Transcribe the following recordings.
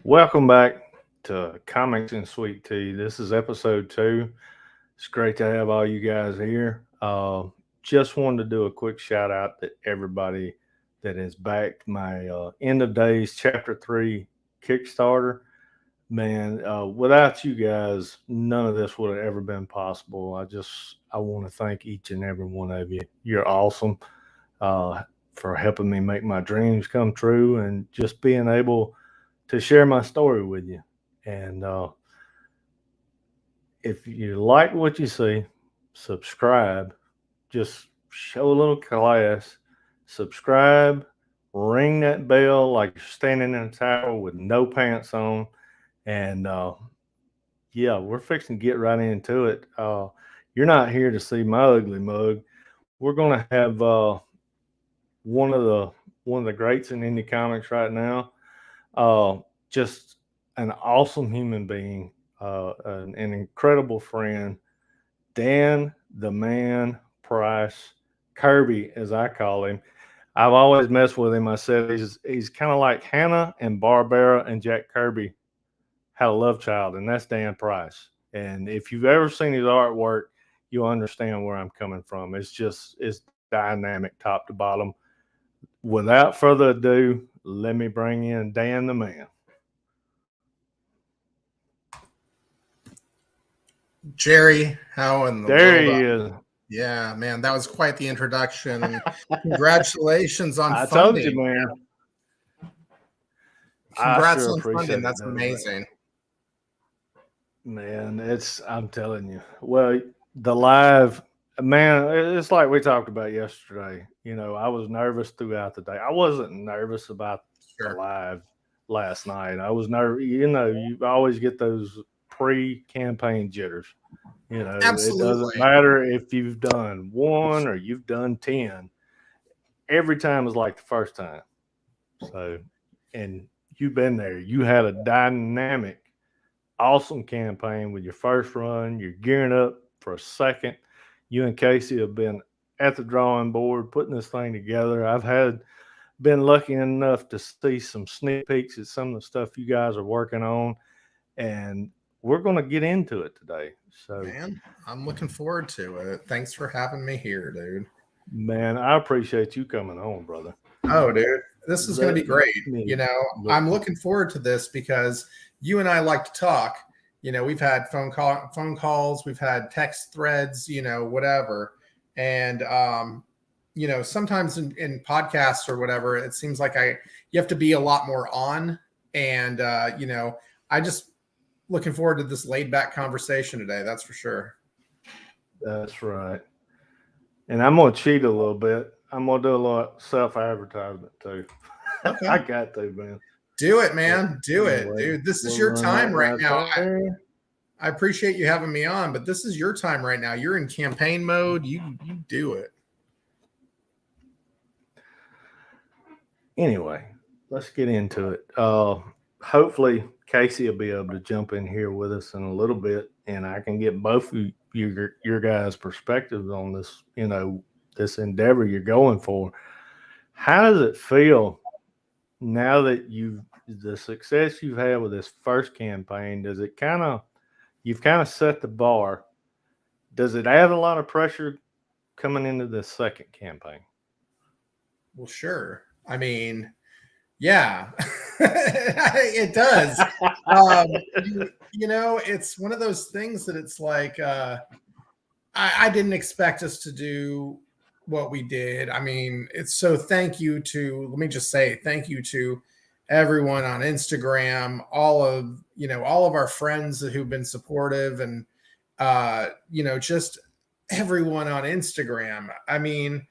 Welcome back to Comics and Sweet Tea. This is episode 2. It's great to have all you guys here. Just wanted to do a quick shout out to everybody that has backed my End of Days Chapter 3 Kickstarter. Man, without you guys, none of this would have ever been possible. I want to thank each and every one of you. You're awesome uh, for helping me make my dreams come true and just being able to share my story with you. And if you like what you see, subscribe. Just show a little class. Subscribe. Ring that bell like you're standing in a tower with no pants on. And yeah, we're fixing to get right into it. You're not here to see my ugly mug. We're gonna have one of the one of the greats in indie comics right now. Uh, just an awesome human being, an incredible friend, Dan the Man Price, Kirby, as I call him. I've always messed with him. I said he's kind of like Hannah and Barbara and Jack Kirby had a love child, and that's Dan Price. And if you've ever seen his artwork, you'll understand where I'm coming from. It's dynamic top to bottom. Without further ado, let me bring in Dan the Man. Jerry, how in the There world? he is. Yeah, man, that was quite the introduction. Congratulations on I funding. told you, man. Congrats I sure on appreciate funding. it, That's dude. amazing. Man, I'm telling you. Well, the live, man, it's like we talked about yesterday. I was nervous throughout the day. I wasn't nervous about the Sure. live last night. I was nervous. You always get those pre-campaign jitters. It doesn't Absolutely. matter if you've done one or you've done 10. Every time is like the first time. So, and you've been there. You had a dynamic, awesome campaign with your first run. You're gearing up for a second. You and Casey have been at the drawing board putting this thing together. Been lucky enough to see some sneak peeks at some of the stuff you guys are working on, and we're going to get into it today. So, Man, I'm looking forward to it. Thanks for having me here, dude. man, I appreciate you coming on, brother. Oh, dude, this is going to be great. Me look. I'm looking forward to this because you and I like to talk. We've had phone calls, we've had text threads, whatever. And sometimes in podcasts or whatever, it seems like you have to be a lot more on. And I just looking forward to this laid back conversation today. That's for sure. That's right. And I'm gonna cheat a little bit. I'm gonna do a lot of self advertisement too. Okay. I got to, man. Do it, man. Do it, Anyway, dude. This is we'll your run time that right now. there. I appreciate you having me on, but this is your time right now. You're in campaign mode. You do it. Anyway, let's get into it. Hopefully Casey will be able to jump in here with us in a little bit, and I can get both of your guys' perspectives on this. This endeavor you're going for. How does it feel now that the success you've had with this first campaign? Does it you've kind of set the bar? Does it add a lot of pressure coming into the second campaign? Well, sure. I mean, yeah, it does. It's one of those things that it's like I didn't expect us to do what we did. I mean, let me just say thank you to everyone on Instagram, all of our friends who've been supportive and just everyone on Instagram. I mean,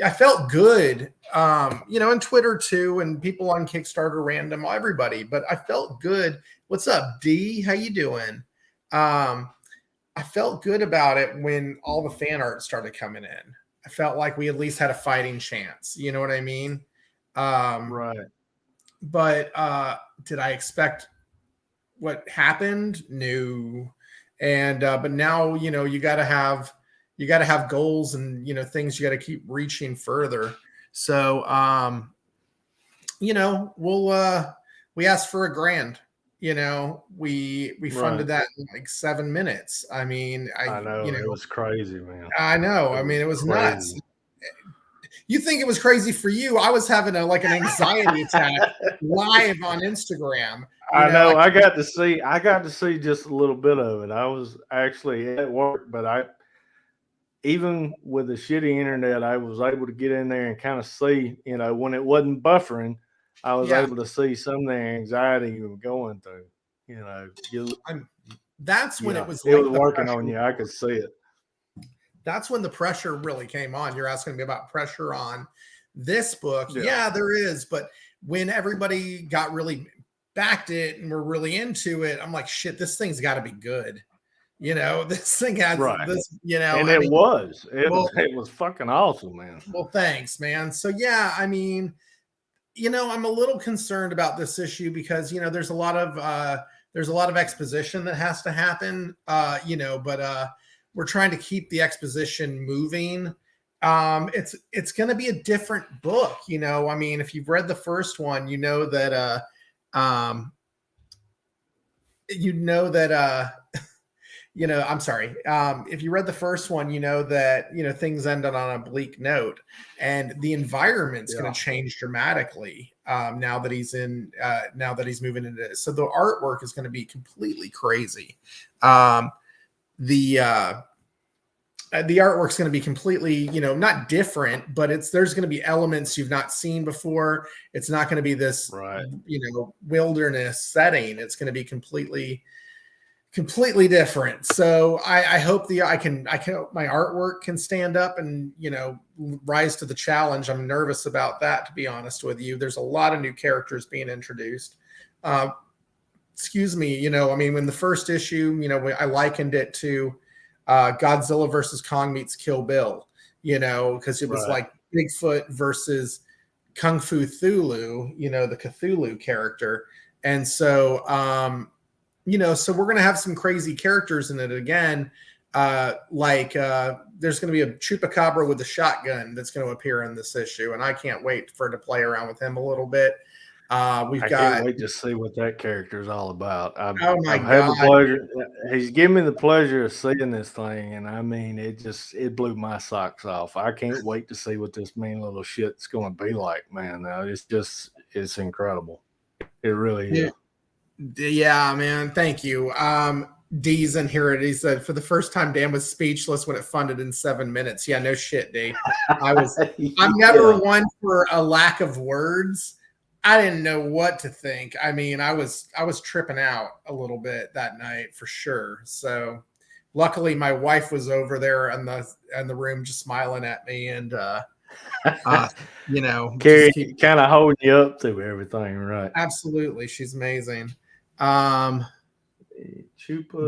I felt good, and Twitter too, and people on Kickstarter random, everybody, but I felt good. What's up, D? How you doing? I felt good about it when all the fan art started coming in. I felt like we at least had a fighting chance. You know what I mean? Right. But did I expect what happened? No. And but now you got to have goals and things you got to keep reaching further. So we asked for $1,000. You know, we funded that in like 7 minutes. I mean, I know you know, it was crazy, man. I know. I mean, it was nuts. You think it was crazy for you? I was having like an anxiety attack live on Instagram. You I know. I I got to see just a little bit of it. I was actually at work, but even with the shitty internet, I was able to get in there and kind of see, when it wasn't buffering, I was yeah, able to see some of the anxiety you were going through. that's when it was it like was the working pressure. on you. I could see it. That's when the pressure really came on. You're asking me about pressure on this book. Yeah, there is. But when everybody got really backed it and we're really into it, I'm like, shit, this thing's got to be good. This thing has this, and it was fucking awesome, man. Well, thanks, man. So yeah, I mean, I'm a little concerned about this issue because there's a lot of exposition that has to happen. But we're trying to keep the exposition moving. It's going to be a different book. I mean, if you've read the first one, I'm sorry. If you read the first one, that things ended on a bleak note, and the environment's going to change dramatically now that he's moving into it. So the artwork is going to be completely crazy. The artwork's going to be completely, not different, but there's going to be elements you've not seen before. It's not going to be this, wilderness setting. It's going to be completely different. So I hope I can my artwork can stand up and rise to the challenge. I'm nervous about that, to be honest with you. There's a lot of new characters being introduced. Excuse me, I mean, when the first issue, I likened it to Godzilla versus Kong meets Kill Bill, because it was like Bigfoot versus Kung Fu Thulu, the Cthulhu character. And so so we're going to have some crazy characters in it again. There's going to be a Chupacabra with a shotgun that's going to appear in this issue. And I can't wait for it to play around with him a little bit. I can't wait to see what that character is all about. I've had the pleasure. He's given me the pleasure of seeing this thing. And I mean, it blew my socks off. I can't wait to see what this mean little shit's going to be like, man. It's incredible. It really is. Yeah, man. Thank you. D's in here. He said, for the first time, Dan was speechless when it funded in 7 minutes. Yeah, no shit, D. I'm never one for a lack of words. I didn't know what to think. I mean, I was tripping out a little bit that night for sure. So luckily my wife was over there in the room just smiling at me and Carrie kind of holding you up through everything, right? Absolutely. She's amazing. Chupa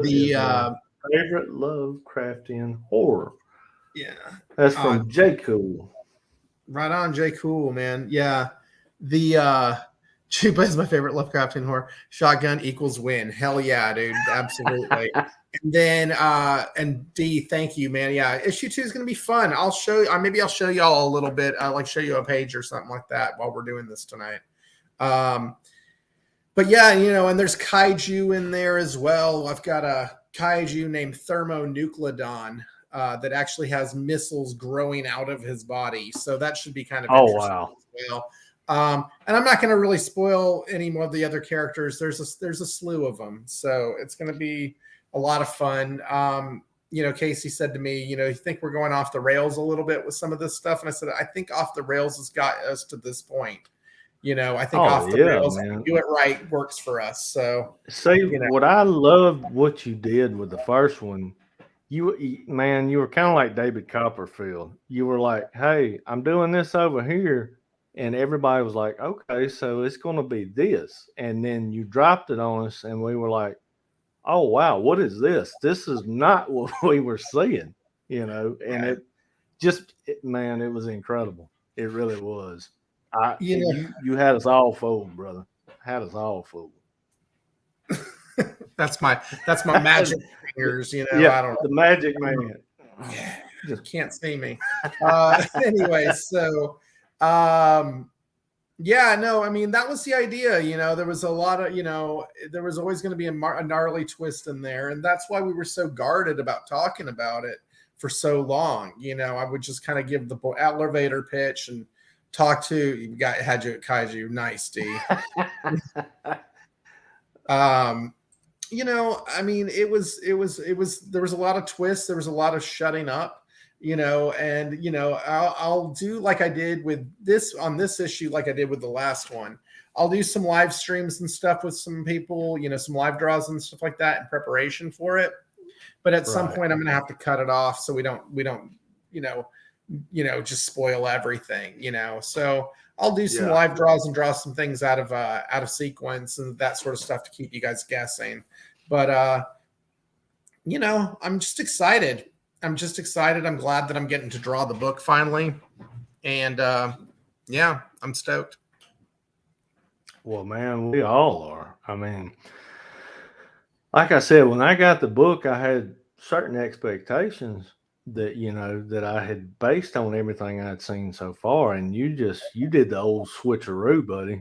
is my favorite Lovecraftian horror. Yeah. That's from J. Cool. Right on, J. Cool, man. Yeah. The Chupa is my favorite Lovecraftian horror. Shotgun equals win. Hell yeah, dude. Absolutely. And then and D, thank you, man. Yeah, issue 2 is gonna be fun. I'll show you, maybe I'll show y'all a little bit, show you a page or something like that while we're doing this tonight. But yeah, and there's kaiju in there as well. I've got a kaiju named Thermonucleodon that actually has missiles growing out of his body. So that should be kind of interesting as well. And I'm not going to really spoil any more of the other characters. There's a slew of them. So it's going to be a lot of fun. Casey said to me, you think we're going off the rails a little bit with some of this stuff? And I said, I think off the rails has got us to this point. I think off the rails, if we do it right, works for us. So, what I loved what you did with the first one, you were kind of like David Copperfield. You were like, hey, I'm doing this over here. And everybody was like, okay, so it's going to be this. And then you dropped it on us and we were like, oh, wow, what is this? This is not what we were seeing, and it was incredible. It really was. You had us all fooled, brother. Had us all fooled. That's my magic fingers, Yeah, I don't know. The magic man. Just can't see me. Anyway, so Yeah, no, I mean, that was the idea. There was a lot of, there was always going to be a gnarly twist in there. And that's why we were so guarded about talking about it for so long. I would just kind of give the elevator pitch and talk to you got had you at Kaiju. Nice, D. I mean, there was a lot of twists. There was a lot of shutting up, and, I'll do like I did with this on this issue, like I did with the last one. I'll do some live streams and stuff with some people, some live draws and stuff like that in preparation for it. But at some point I'm going to have to cut it off. So we don't, just spoil everything, so I'll do some live draws and draw some things out of sequence and that sort of stuff to keep you guys guessing. But I'm just excited. I'm glad that I'm getting to draw the book finally. And I'm stoked. Well, man, we all are. I mean, like I said, when I got the book, I had certain expectations that that I had based on everything I'd seen so far, and you did the old switcheroo, buddy.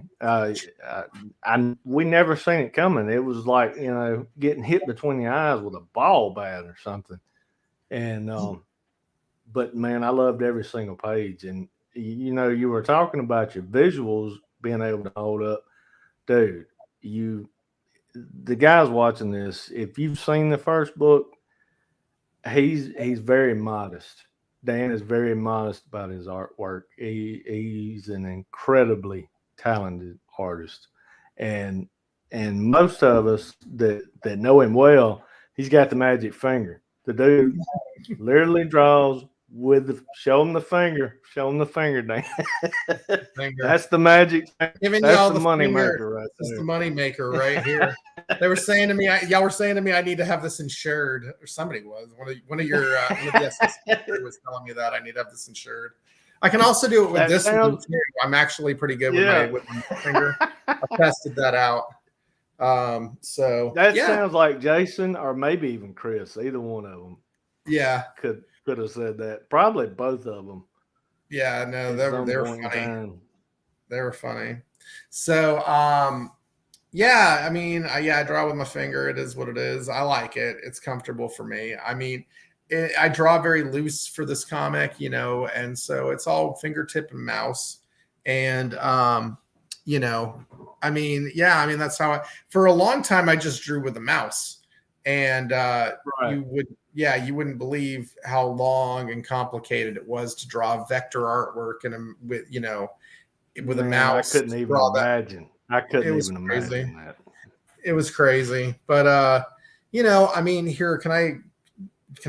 We never seen it coming. It was like getting hit between the eyes with a ball bat or something. And but man, I loved every single page. And you were talking about your visuals being able to hold up, dude. The guys watching this, if you've seen the first book, he's very modest. Dan is very modest about his artwork. He's an incredibly talented artist, and most of us that know him well, he's got the magic finger. The dude literally draws with show him the finger, Dan. That's the magic. Giving That's y'all the money maker right there. That's the money maker right here. They were saying to me, y'all were saying to me, I need to have this insured, or somebody was one of your was telling me that I need to have this insured. I can also do it with this one too. I'm actually pretty good with my finger. I tested that out. So that sounds like Jason or maybe even Chris. Either one of them. Yeah, could have said that. Probably both of them. Yeah, no, they were funny. They were funny. So, yeah, I mean, I draw with my finger. It is what it is. I like it. It's comfortable for me. I mean, I draw very loose for this comic, and so it's all fingertip and mouse. And, I mean, that's how for a long time I just drew with a mouse. And you wouldn't believe how long and complicated it was to draw vector artwork and with a mouse. I couldn't even imagine. I couldn't even imagine that. It was crazy, but I mean, here can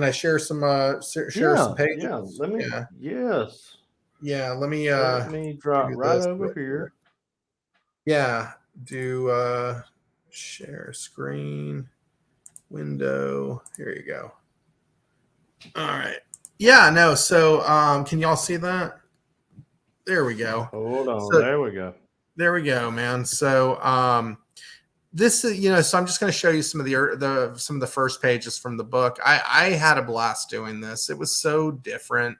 I share some some pages? Yeah, let me. Yes. Yeah, let me drop right over here. Yeah, do share screen window. Here you go. All right. Yeah, no. So can y'all see that? There we go. Hold on. So, there we go. There we go, man. So this is, so I'm just going to show you some of the first pages from the book. I had a blast doing this. It was so different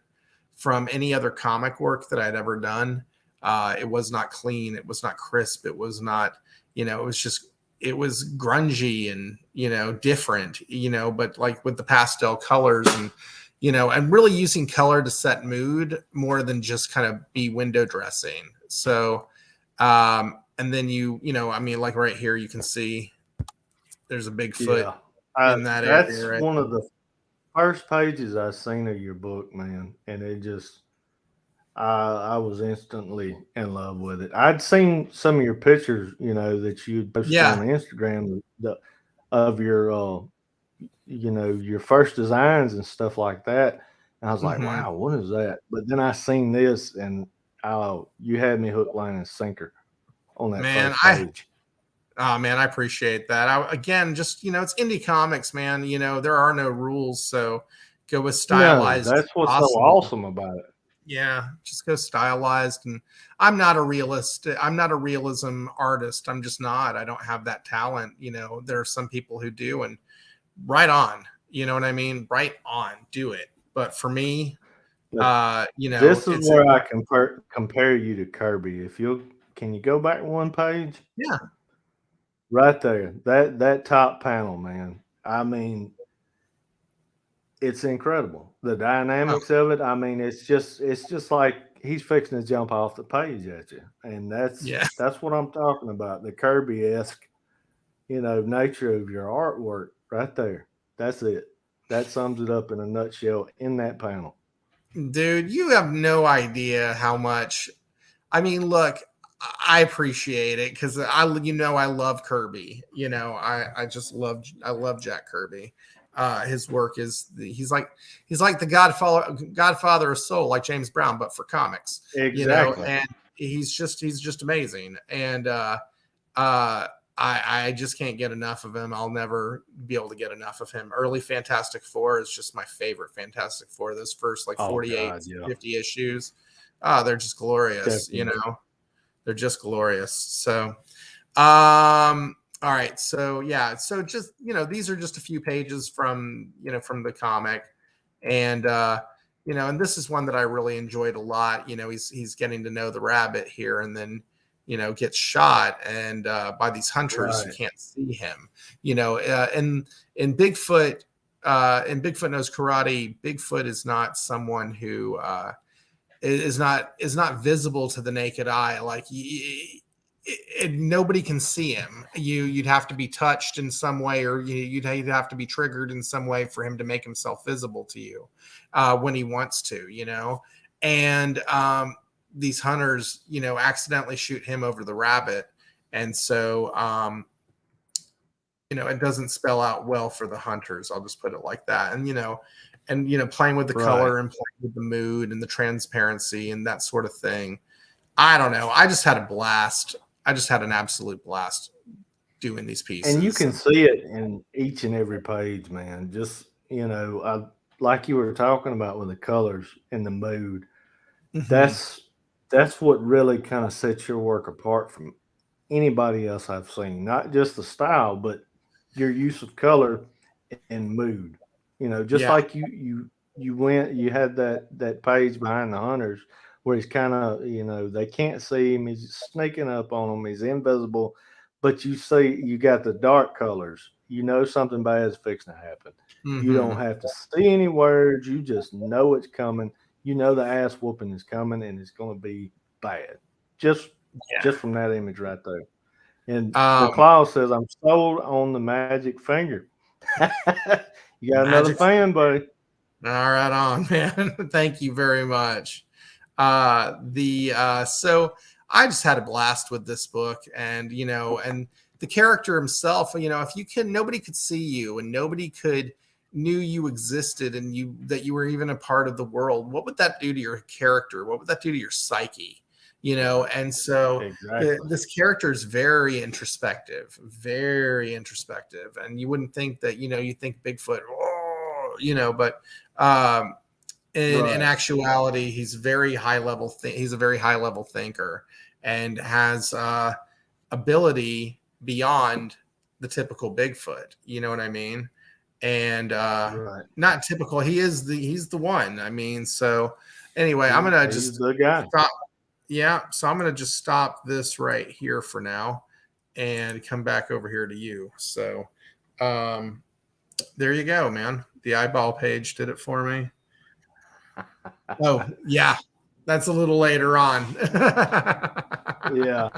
from any other comic work that I'd ever done. It was not clean. It was not crisp. It was not, it was grungy and, different, but like with the pastel colors and, and really using color to set mood more than just kind of be window dressing. So, and then I mean, like right here, you can see there's a big foot in that area. That's right. One of the first pages I seen of your book, man. And it just, I was instantly in love with it. I'd seen some of your pictures, that you posted on Instagram of your, your first designs and stuff like that. And I was like, wow, what is that? But then I seen this and you had me hook, line, and sinker on that first page. Man, I appreciate that. Again, just, it's indie comics, man. There are no rules. So go with stylized. No, that's what's so awesome about it. Yeah, just go stylized. And I'm not a realist. I'm not a realism artist. I'm just not. I don't have that talent. There are some people who do, and right on. You know what I mean? Right on. Do it. But for me, this is where I compare you to Kirby. If you'll Can you go back one page? Yeah. Right there. That top panel, man. I mean, it's incredible. The Oh, dynamics of it. I mean, it's just like he's fixing to jump off the page at you. And yeah. that's what I'm talking about. The Kirby esque, nature of your artwork right there. That's it. That sums it up in a nutshell in that panel. Dude, you have no idea how much. I mean, look, I appreciate it because I love Kirby. I love Jack Kirby. His work he's like the Godfather of Soul, like James Brown, but for comics. Exactly. And he's just amazing. And uh, I just can't get enough of him. I'll never be able to get enough of him. Early Fantastic Four is just my favorite Fantastic Four. Those first like Oh 48, God, yeah. 50 issues. They're just glorious, Definitely. They're just glorious. So, all right. So yeah. So just, these are just a few pages from the comic. And, and this is one that I really enjoyed a lot. He's getting to know the rabbit here and then, gets shot and by these hunters who Right. can't see him, and in Bigfoot, in Bigfoot Knows Karate, Bigfoot is not someone who, is not visible to the naked eye. Like nobody can see him. You'd have to be touched in some way, or you'd have to be triggered in some way for him to make himself visible to you when he wants to. And these hunters, accidentally shoot him over the rabbit, and so it doesn't spell out well for the hunters. I'll just put it like that. And playing with the Right. color and playing with the mood and the transparency and that sort of thing. I don't know. I just had a blast. I just had an absolute blast doing these pieces. And you can see it in each and every page, man. Just, like you were talking about with the colors and the mood. Mhm. That's what really kind of sets your work apart from anybody else I've seen. Not just the style, but your use of color and mood. Just Yeah. like you had that page behind the hunters where he's kind of, they can't see him, he's sneaking up on them, he's invisible, but you see you got the dark colors. Something bad is fixing to happen. You don't Mhm. have to see any words, you just know it's coming. The ass whooping is coming and it's going to be bad. Just Yeah. just from that image right there. And Um, McClaw says, I'm sold on the magic finger. You got another magic. fan, buddy. All right, on, man. Thank you very much. So I just had a blast with this book, and and the character himself. If nobody could see you, and nobody knew you existed, and that you were even a part of the world. What would that do to your character? What would that do to your psyche? And so Exactly. this character is very introspective, and you wouldn't think that. You think Bigfoot, but um, in Right. actuality, he's very high level. He's a very high level thinker and has ability beyond the typical Bigfoot. You know what I mean? And Right. not typical. He's the one. I mean, so anyway, I'm gonna He's just the guy. stop. Yeah, so I'm gonna just stop this right here for now and come back over here to you. So there you go, man. The eyeball page did it for me. Oh, yeah. That's a little later on. Yeah.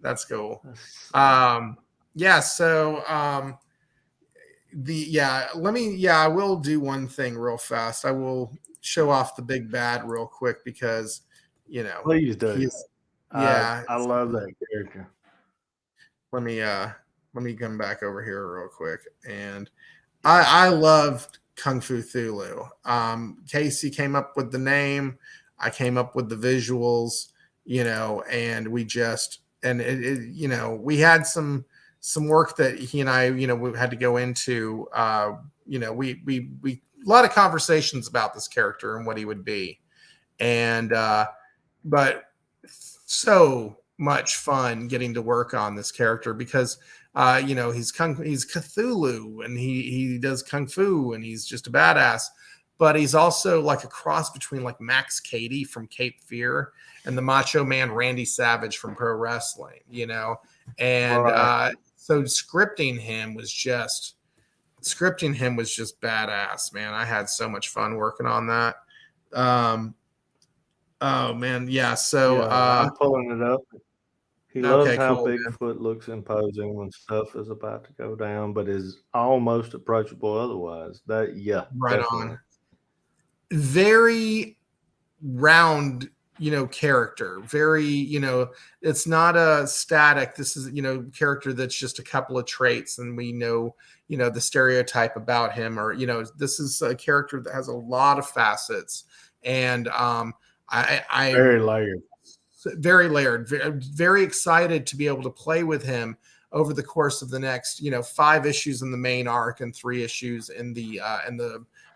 That's cool. Yeah, so I will do one thing real fast. I will show off the big bad real quick because Please do. he's I love that character. let me come back over here real quick. And I loved Kung Fu Thulu. Casey came up with the name. I came up with the visuals, and we just, and we had some work that he and I, we had to go into, we a lot of conversations about this character and what he would be. And, but so much fun getting to work on this character because he's Cthulhu and he does kung fu and he's just a badass. but he's also like a cross between like Max Cady from Cape Fear and the Macho Man Randy Savage from pro wrestling, you know? And Right. so scripting him was just badass, man. I had so much fun working on that. Oh man, yeah. So Yeah, I'm pulling it up. He loves okay, how cool. Bigfoot looks imposing when stuff is about to go down, but is almost approachable otherwise. That, yeah, Right definitely. on. Very round, you know, character. Very, you know, it's not a static. This is, you know, character that's just a couple of traits, and we know, you know, the stereotype about him, or you know, this is a character that has a lot of facets, and I'm Very layered. very layered. Very excited to be able to play with him over the course of the next, you know, 5 issues in the main arc and 3 issues in the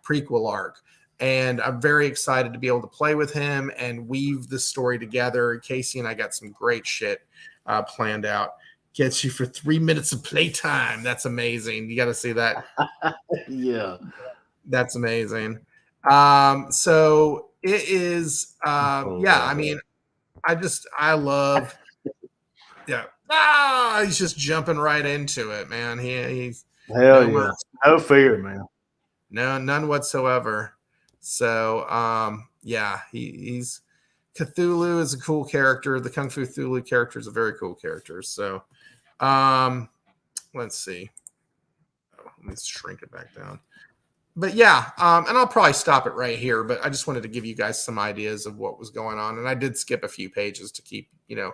prequel arc. And I'm very excited to be able to play with him and weave this story together. Casey and I got some great shit planned out. Gets you for 3 minutes of playtime. That's amazing. You got to see that. Yeah. That's amazing. So it is. Yeah, I mean, I love. Yeah. He's just jumping right into it, man. He's Hell no yeah. No fear, man. No, none whatsoever. So, yeah, he's Cthulhu is a cool character. The Kung Fu Cthulhu character is a very cool character. So, let's see. Oh, let me shrink it back down. But yeah, and I'll probably stop it right here. But I just wanted to give you guys some ideas of what was going on, and I did skip a few pages to keep, you know,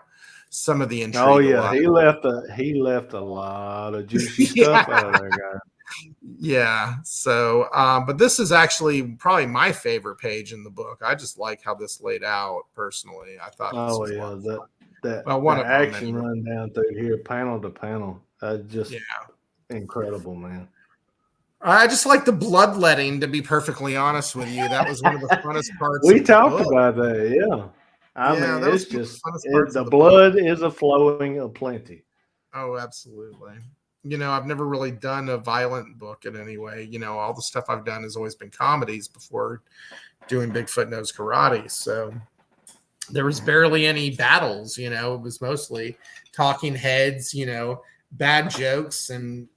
some of the intrigue. Oh yeah, he left a lot of juicy stuff out of there, guys. Yeah. So, but this is actually probably my favorite page in the book. I just like how this laid out personally. I thought. Oh yeah, that one of them, action anyway. run down through here, panel to panel, just incredible, man. I just like the bloodletting, to be perfectly honest with you. That was one of the funnest parts. We talked about that, yeah. I mean, that it's was just the the blood is a flowing of plenty. Oh, absolutely. You know, I've never really done a violent book in any way. You know, all the stuff I've done has always been comedies before doing Bigfoot Knows Karate. So there was barely any battles, you know, it was mostly talking heads, you know, bad jokes, and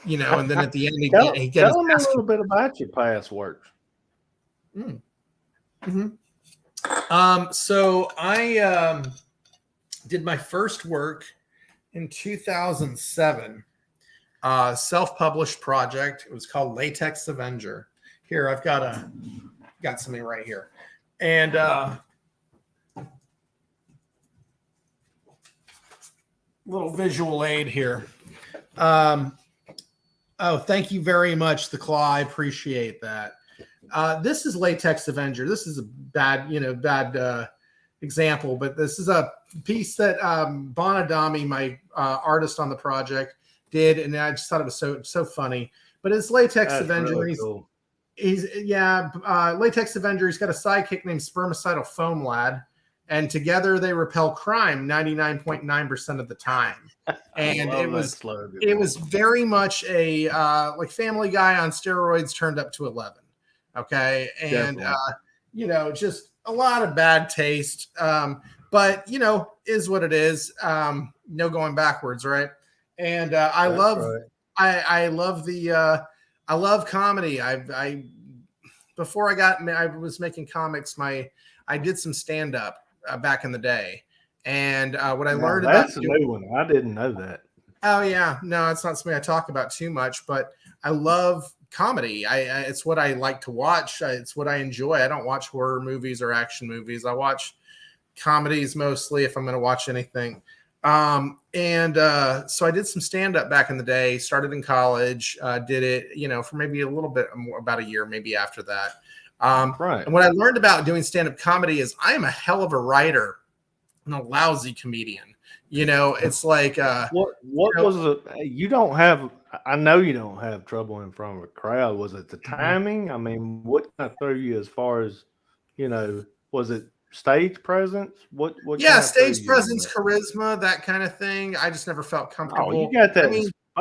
you know, and then at the end he tell his them a little bit about your past work. So I did my first work in 2007, self-published project. It was called Latex Avenger. Here, I've got something right here, and little visual aid here. Oh, thank you very much, The Claw. I appreciate that. This is Latex Avenger. This is a bad example, but this is a piece that Bonadami, my artist on the project, did, and I just thought it was so funny. But it's Latex Avenger. Really cool. Latex Avenger. He's got a sidekick named Spermicidal Foam Lad, and together they repel crime 99.9% of the time. And it was very much a like Family Guy on steroids turned up to 11. Okay, and you know, just a lot of bad taste. But you know, is what it is. No going backwards, right? And I love comedy. Before I was making comics. I did some stand up back in the day, and what I learned that's a new one. I didn't know that. Oh yeah, no, it's not something I talk about too much, but I love comedy. It's what I like to watch. It's what I enjoy. I don't watch horror movies or action movies. I watch comedies mostly if I'm going to watch anything. So I did some stand up back in the day. Started in college. Did it, you know, for maybe a little bit more, about a year, maybe after that. Right. And what I learned about doing stand up comedy is I am a hell of a writer and a lousy comedian. You know, it's like what was it? You don't have. I know you don't have trouble in front of a crowd. Was it the timing? I mean, what kind of threw you as far as, you know? Was it stage presence? What? Yeah, stage presence, charisma, that kind of thing. I just never felt comfortable. Oh, you got that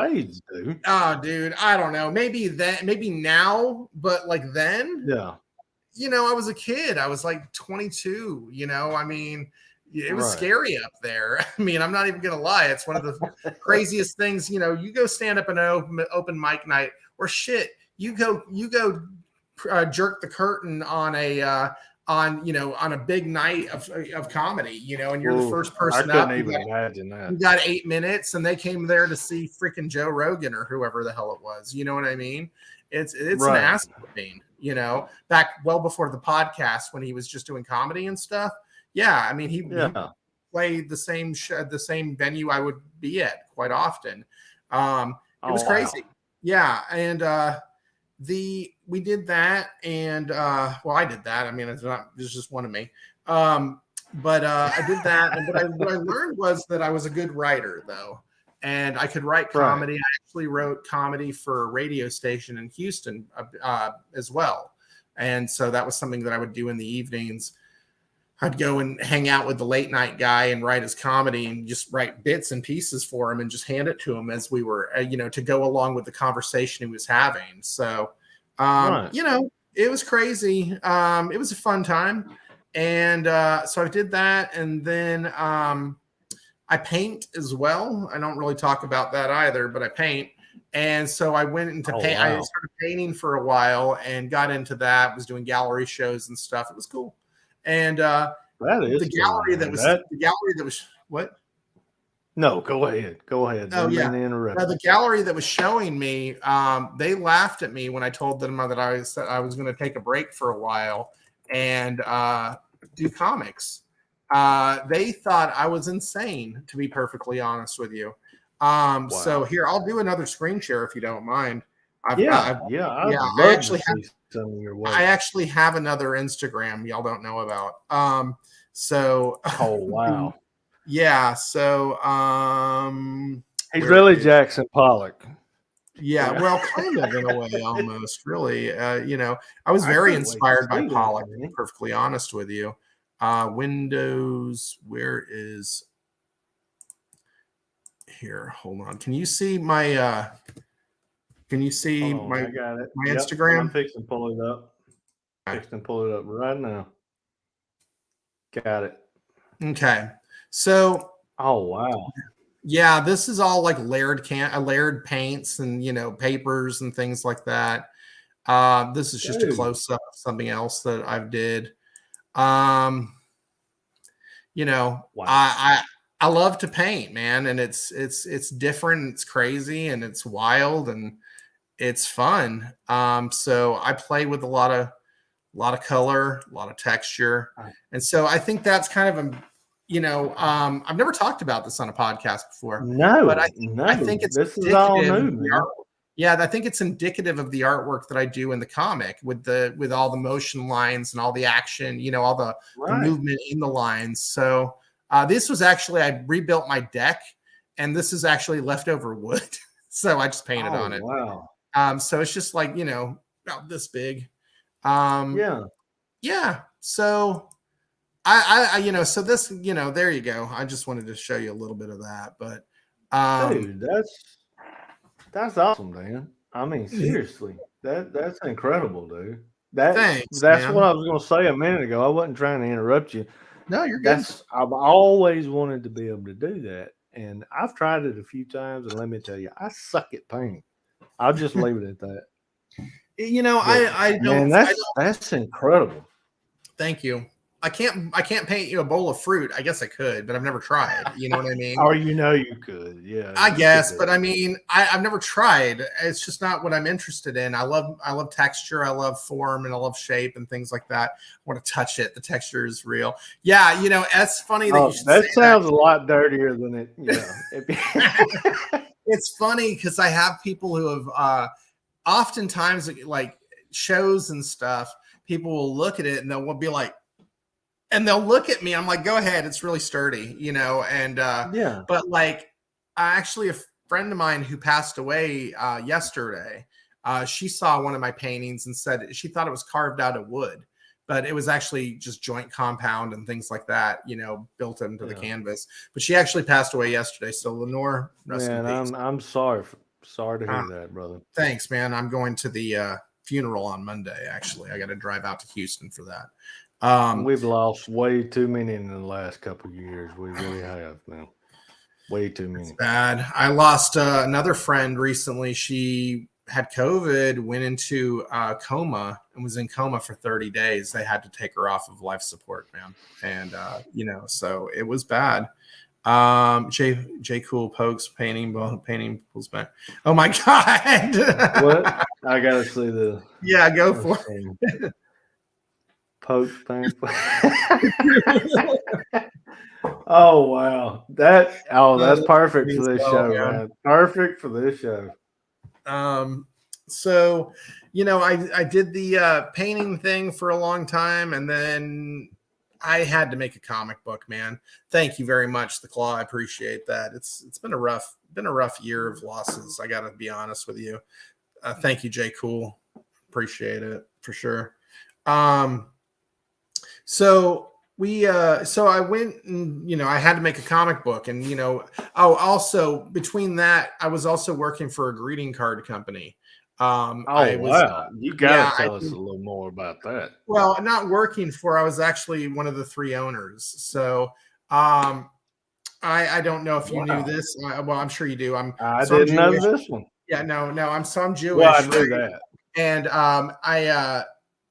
spades, dude. Oh, dude, I don't know. Maybe then, maybe now, but like then, Yeah, I was a kid. I was like 22. I mean, it was right. scary up there. I mean, I'm not even gonna lie. It's one of the craziest things. You go stand up an open mic night, or shit. You go jerk the curtain on a big night of comedy. And you're the Ooh, first I person couldn't up. even imagine You that. got 8 minutes, and they came there to see freaking Joe Rogan or whoever the hell it was. You know what I mean? It's an Right. ass whooping. Back well before the podcast when he was just doing comedy and stuff. Yeah, I mean he Yeah. played the same venue I would be at quite often. It was Oh, wow. crazy. Yeah, and we did that, and well, I did that. I mean, it's just one of me. But I did that, and what I learned was that I was a good writer, though, and I could write comedy. Right. I actually wrote comedy for a radio station in Houston as well, and so that was something that I would do in the evenings. I'd go and hang out with the late night guy and write his comedy and just write bits and pieces for him and just hand it to him as we were, to go along with the conversation he was having. So, Right. it was crazy. It was a fun time. And so I did that. And then I paint as well. I don't really talk about that either, but I paint. And so I went into paint. I Wow. started painting for a while and got into that, was doing gallery shows and stuff. It was cool. And That is the gallery cool, that man. was the gallery that was what? No, go ahead. Go ahead. Oh, Didn't yeah. mean to interrupt. The gallery that was showing me, they laughed at me when I told them that I was going to take a break for a while and do comics. They thought I was insane, to be perfectly honest with you. So here, I'll do another screen share if you don't mind. I'd love actually to see some of your work. I actually have another Instagram y'all don't know about. So Oh, wow. yeah, so He's where really is- Jackson Pollock. yeah, Yeah. well, kind of in a way, almost, really. I was I very can't wait to inspired by see that, Pollock, to be man. perfectly honest with you. Windows, where is here? Hold on. Can you see my Hold on, I got it. my Yep, Instagram? I'm fixing to pull it up. Fixing to pull it up right now. Got it. Okay. So Oh, wow. yeah, this is all like layered paints and papers and things like that. This is just a Dude. close up of something else that I've did. Wow. I love to paint, man, and it's different, it's crazy, and it's wild, and it's fun. So I play with a lot of color, a lot of texture, and so I think that's kind of I've never talked about this on a podcast before. No, but I no. think it's This is all indicative new, of the man. art. Yeah, I think it's indicative of the artwork that I do in the comic with all the motion lines and all the action, all the movement in the lines. So this was actually, I rebuilt my deck, and this is actually leftover wood. So I just painted on it. Wow. So it's just like, about this big. Yeah. Yeah. So I so this, there you go. I just wanted to show you a little bit of that, but Dude, that's awesome, man. I mean, seriously, that's incredible, dude. Thanks, That's man. what I was going to say a minute ago. I wasn't trying to interrupt you. No, you're good. I've always wanted to be able to do that, and I've tried it a few times. And let me tell you, I suck at painting. I'll just leave it at that. I don't. Man, that's incredible. Thank you. I can't paint you a bowl of fruit. I guess I could, but I've never tried. You know what I mean? Or you could, yeah. I guess, but I mean, I've never tried. It's just not what I'm interested in. I love texture, I love form, and I love shape and things like that. I want to touch it. The texture is real. Yeah, it's funny that you should that say sounds a lot dirtier than it. Yeah, it's funny because I have people who have oftentimes like shows and stuff. People will look at it and they'll be like. And they'll look at me. I'm like, go ahead. It's really sturdy, and yeah. But like, actually, a friend of mine who passed away yesterday, she saw one of my paintings and said she thought it was carved out of wood, but it was actually just joint compound and things like that, built into the canvas. But she actually passed away yesterday. So Lenore, rest in peace. I'm sorry. Sorry to hear that, brother. Thanks, man. I'm going to the funeral on Monday. Actually, I got to drive out to Houston for that. We've lost way too many in the last couple of years. We really have now. Way too many. It's bad. I lost another friend recently. She had COVID, went into coma, and was in coma for 30 days. They had to take her off of life support, man. And so it was bad. J Cool Pokes painting pulls back. Oh my god. What? I gotta see the go for it. Poke thing. Oh wow. That's perfect for this show, man. Perfect for this show. So I did the painting thing for a long time, and then I had to make a comic book, man. Thank you very much, The Claw. I appreciate that. It's been a rough year of losses. I gotta be honest with you. Thank you, J Cool. Appreciate it for sure. So I went and, I had to make a comic book, and, also between that, I was also working for a greeting card company. Wow. You got to tell us a little more about that. Well, not working for, I was actually one of the 3 owners. So, I don't know if you knew this. Well, I'm sure you do. I didn't know this one. Yeah, no, I'm Jewish. Well, I knew that. And,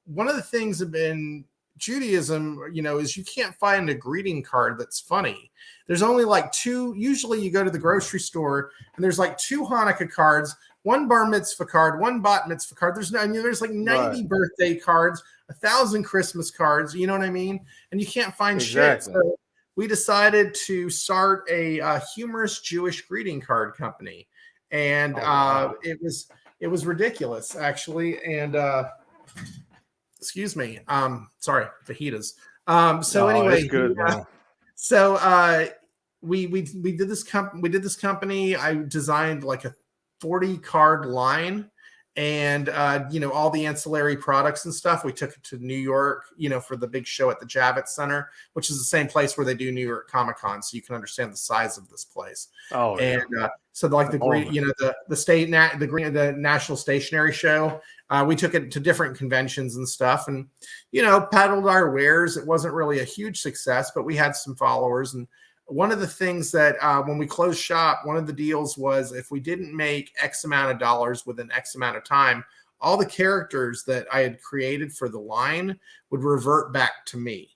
one of the things in Judaism, is you can't find a greeting card that's funny. There's only like 2. Usually you go to the grocery store and there's like 2 Hanukkah cards, 1 bar mitzvah card, 1 bat mitzvah card. There's like 90 birthday cards, 1,000 Christmas cards. You know what I mean? And you can't find shit. So we decided to start a humorous Jewish greeting card company. And it was ridiculous, actually. And excuse me. Sorry, fajitas. Anyway, it's good, we did this company. I designed like a 40 card line, and all the ancillary products and stuff. We took it to New York, for the big show at the Javits Center, which is the same place where they do New York Comic Con, so you can understand the size of this place. Oh, and so like the green, the National Stationery Show, we took it to different conventions and stuff, and peddled our wares. It wasn't really a huge success, but we had some followers. And one of the things that when we closed shop, one of the deals was if we didn't make X amount of dollars within X amount of time, all the characters that I had created for the line would revert back to me.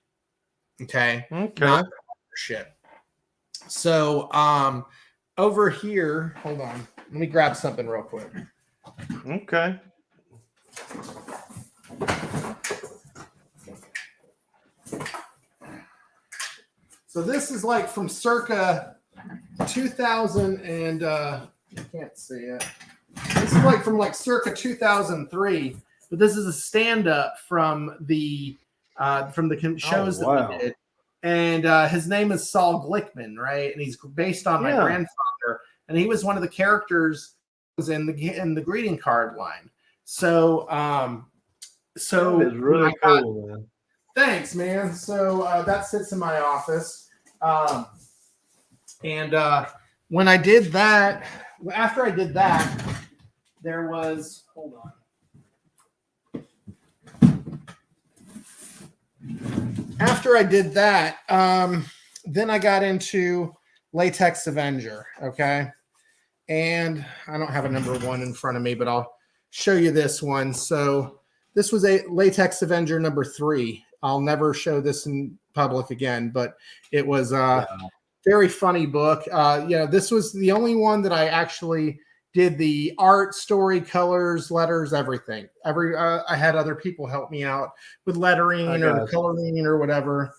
Okay. Not shit. So over here, hold on. Let me grab something real quick. Okay. So this is like from circa 2000 and I can't see it. This is like from like circa 2003, but this is a stand-up from the shows that we did. And his name is Saul Glickman, right? And he's based on my grandfather, and he was one of the characters who was in the greeting card line. So so that is really cool, man. Thanks, man. So that sits in my office. And when I did that, after I did that, there was, hold on. After I did that, then I got into Latex Avenger. Okay. And I don't have a number 1 in front of me, but I'll show you this one. So this was a Latex Avenger number 3. I'll never show this in public again, but it was a very funny book. This was the only one that I actually did the art, story, colors, letters, everything. I had other people help me out with lettering or coloring or whatever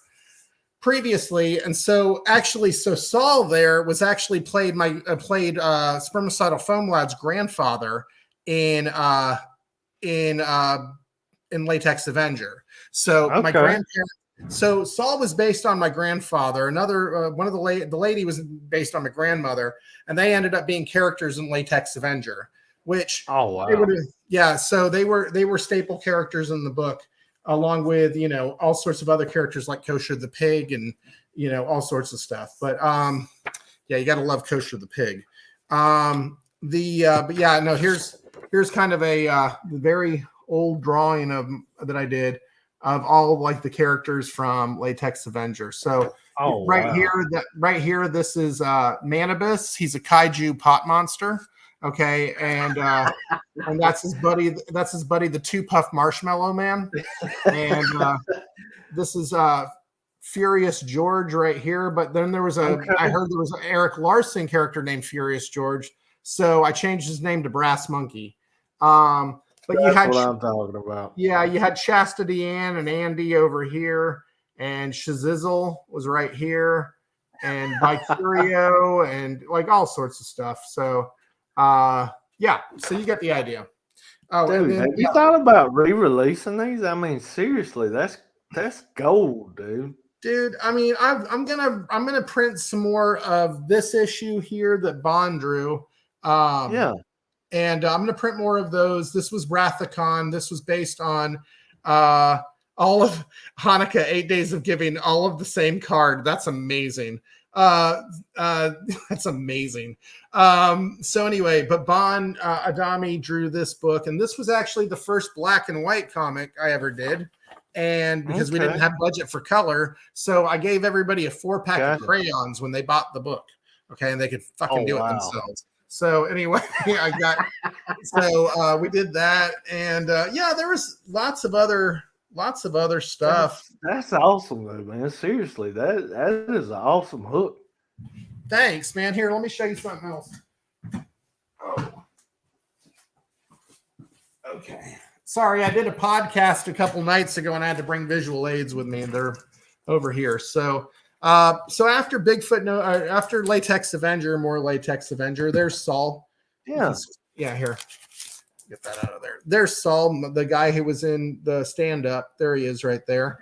previously. And so Saul there was actually played Spermicidal Foam Lad's grandfather in Latex Avenger. So my grandparents. So Saul was based on my grandfather. Another one of the lady was based on my grandmother, and they ended up being characters in Latex Avenger. Which so they were staple characters in the book, along with all sorts of other characters like Kosher the pig and all sorts of stuff. But you got to love Kosher the pig. but yeah, no, here's kind of a very old drawing that I did of all of like the characters from Latex Avenger. So right here, this is Manibus. He's a kaiju pot monster. Okay, and that's his buddy. That's his buddy, the Two Puff Marshmallow Man. And this is Furious George right here. But then there was I heard there was an Eric Larson character named Furious George. So I changed his name to Brass Monkey. But that's you had what I'm talking about. Yeah, you had Chastity Ann and Andy over here, and Shazizzle was right here, and Bicurio, and like all sorts of stuff. So yeah, so you get the idea. Oh, dude, then, have you thought about re-releasing these? I mean, seriously, that's gold, dude. Dude, I mean, I'm gonna print some more of this issue here that Bond drew. Yeah. And I'm going to print more of those. This was Wrathicon. This was based on all of Hanukkah, 8 Days of Giving, all of the same card. That's amazing. That's amazing. So anyway, but Bon Adami drew this book, and this was actually the first black and white comic I ever did. And because we didn't have budget for color, so I gave everybody a 4-pack of crayons when they bought the book. Okay, and they could fucking do it themselves. So anyway, we did that, and yeah, there was lots of other stuff. That's awesome, though, man. Seriously, that is an awesome hook. Thanks, man. Here, let me show you something else. Oh, okay. Sorry, I did a podcast a couple nights ago, and I had to bring visual aids with me, and they're over here. So after Bigfoot, after Latex Avenger, more Latex Avenger, there's Saul. Yeah. Here. Get that out of there. There's Saul, the guy who was in the stand-up. There he is right there.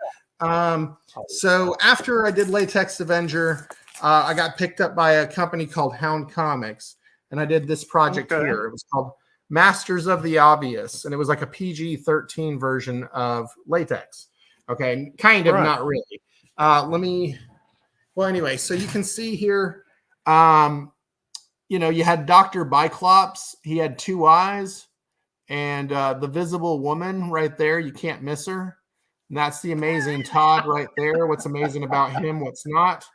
So after I did Latex Avenger, I got picked up by a company called Hound Comics, and I did this project here. It was called Masters of the Obvious, and it was like a PG-13 version of Latex. Okay, kind of, not really. Well, anyway, so you can see here, you had Dr. Biclops. He had 2 eyes, and the Visible Woman right there, you can't miss her. And that's the Amazing Todd right there. What's amazing about him, what's not.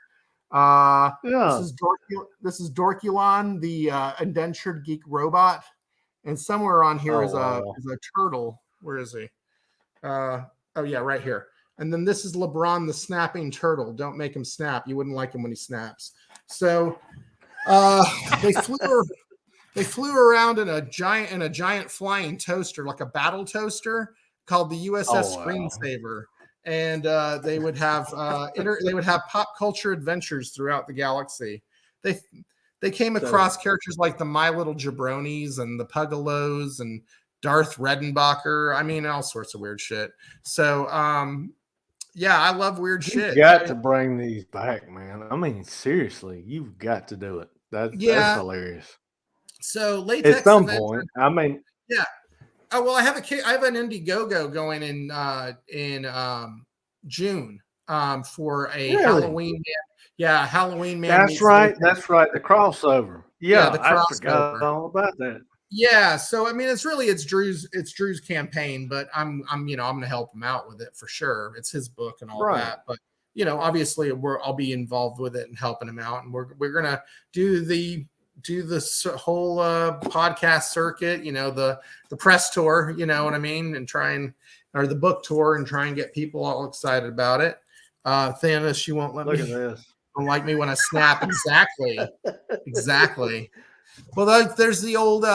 This is Dorkulon, the indentured geek robot. And somewhere on here is a turtle. Where is he? Oh, yeah, right here. And then this is LeBron, the snapping turtle. Don't make him snap. You wouldn't like him when he snaps. So they flew around in a giant flying toaster, like a battle toaster called the USS Screensaver. And they would have pop culture adventures throughout the galaxy. They came across characters like the My Little Jabronis and the Puggalos and Darth Redenbacher. I mean, all sorts of weird shit. So yeah, I love weird shit. You got to bring these back, man. I mean, seriously, you've got to do it. That's hilarious. So Latex at some point, I mean, yeah. Oh well, I have an Indiegogo going in June for a Halloween Man. Yeah, Halloween Man. That's right. That's right. The crossover. Yeah, the crossover. I forgot all about that. Yeah, so I mean, it's Drew's campaign, but I'm gonna help him out with it for sure. It's his book and all that, but obviously I'll be involved with it and helping him out, and we're gonna do the whole podcast circuit, the press tour, you know what I mean, and or the book tour and try and get people all excited about it. Thanos, you won't let Look at this. Don't like me when I snap. Exactly. Well, there's the old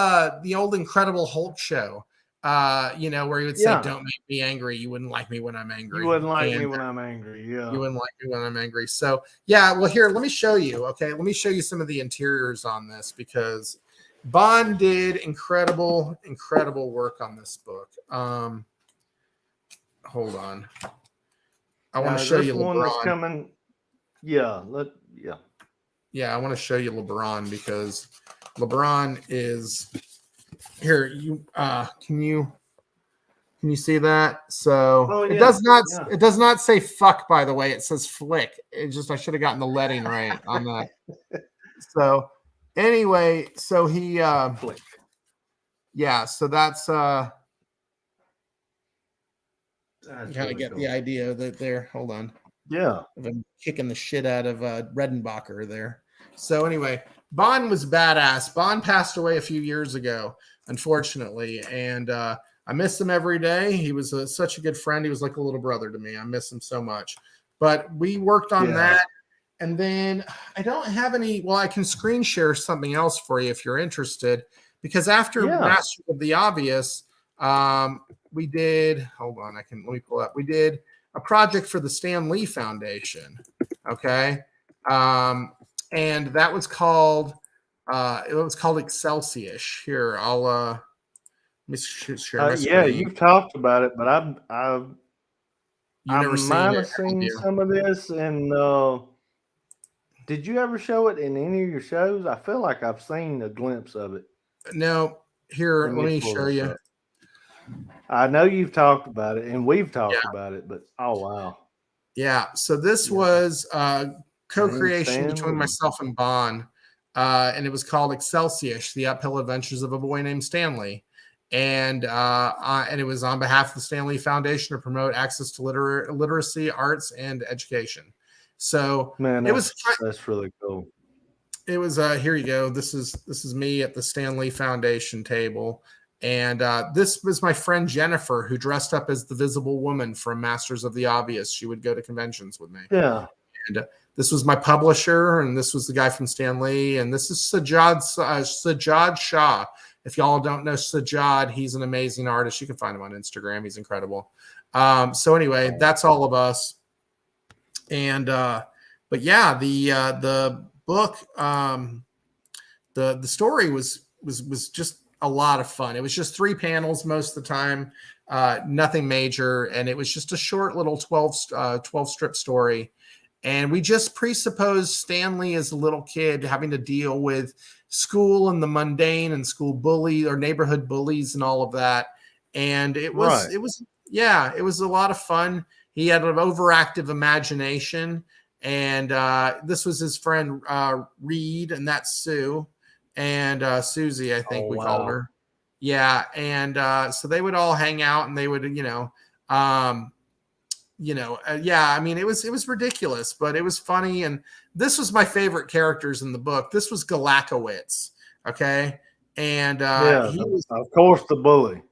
Incredible Hulk show, where he would say, "Don't make me angry. You wouldn't like me when I'm angry. You wouldn't like me when I'm angry. Yeah, you wouldn't like me when I'm angry." So yeah, well, here, let me show you. Okay, let me show you some of the interiors on this because Bond did incredible work on this book. Hold on, I want to show you LeBron. One that's coming. Yeah, I want to show you LeBron because LeBron is here. Can you see that? So it does not say fuck, by the way. It says flick. I should have gotten the letting right on that. So Anyway, so he Flick. yeah, so that's That's kind really of get cool. the idea of it there. Hold on. Yeah. Of him kicking the shit out of Redenbacher there. So anyway, Bond was badass. Bond passed away a few years ago, unfortunately, and I miss him every day. He was such a good friend. He was like a little brother to me. I miss him so much. But we worked on that, and then I don't have any. Well, I can screen share something else for you if you're interested, because after Masters of the Obvious, we did. Hold on, let me pull up. We did a project for the Stan Lee Foundation. Okay. And that was called Excelsior. Here, I'll let me share my screen. Yeah, you've talked about it, but I never might have seen some of this. And did you ever show it in any of your shows? I feel like I've seen a glimpse of it. No, here, let me show you. Up. I know you've talked about it, and we've talked about it, but oh wow. Yeah, so this was co-creation between myself and Bond, and it was called Excelsior: The Uphill Adventures of a Boy Named Stanley, and it was on behalf of the Stan Lee Foundation to promote access to literacy, arts, and education. So that's really cool. It was here you go. This is me at the Stan Lee Foundation table. And this was my friend Jennifer, who dressed up as the Visible Woman from Masters of the Obvious. She would go to conventions with me. Yeah. And this was my publisher, and this was the guy from Stan Lee, and this is Sajjad Shah. If y'all don't know Sajjad, he's an amazing artist. You can find him on Instagram. He's incredible. So anyway, that's all of us. And but yeah, the book, the story was just a lot of fun. It was just 3 panels most of the time, nothing major. And it was just a short little 12 strip story. And we just presupposed Stan Lee as a little kid having to deal with school and the mundane and school bully or neighborhood bullies and all of that. And it was a lot of fun. He had an overactive imagination. And this was his friend Reed, and that's Sue. And Susie, I think we called her. Yeah. And so they would all hang out, and they would, I mean, it was ridiculous, but it was funny. And this was my favorite characters in the book. This was Galakowitz. Okay. And he was, of course, the bully.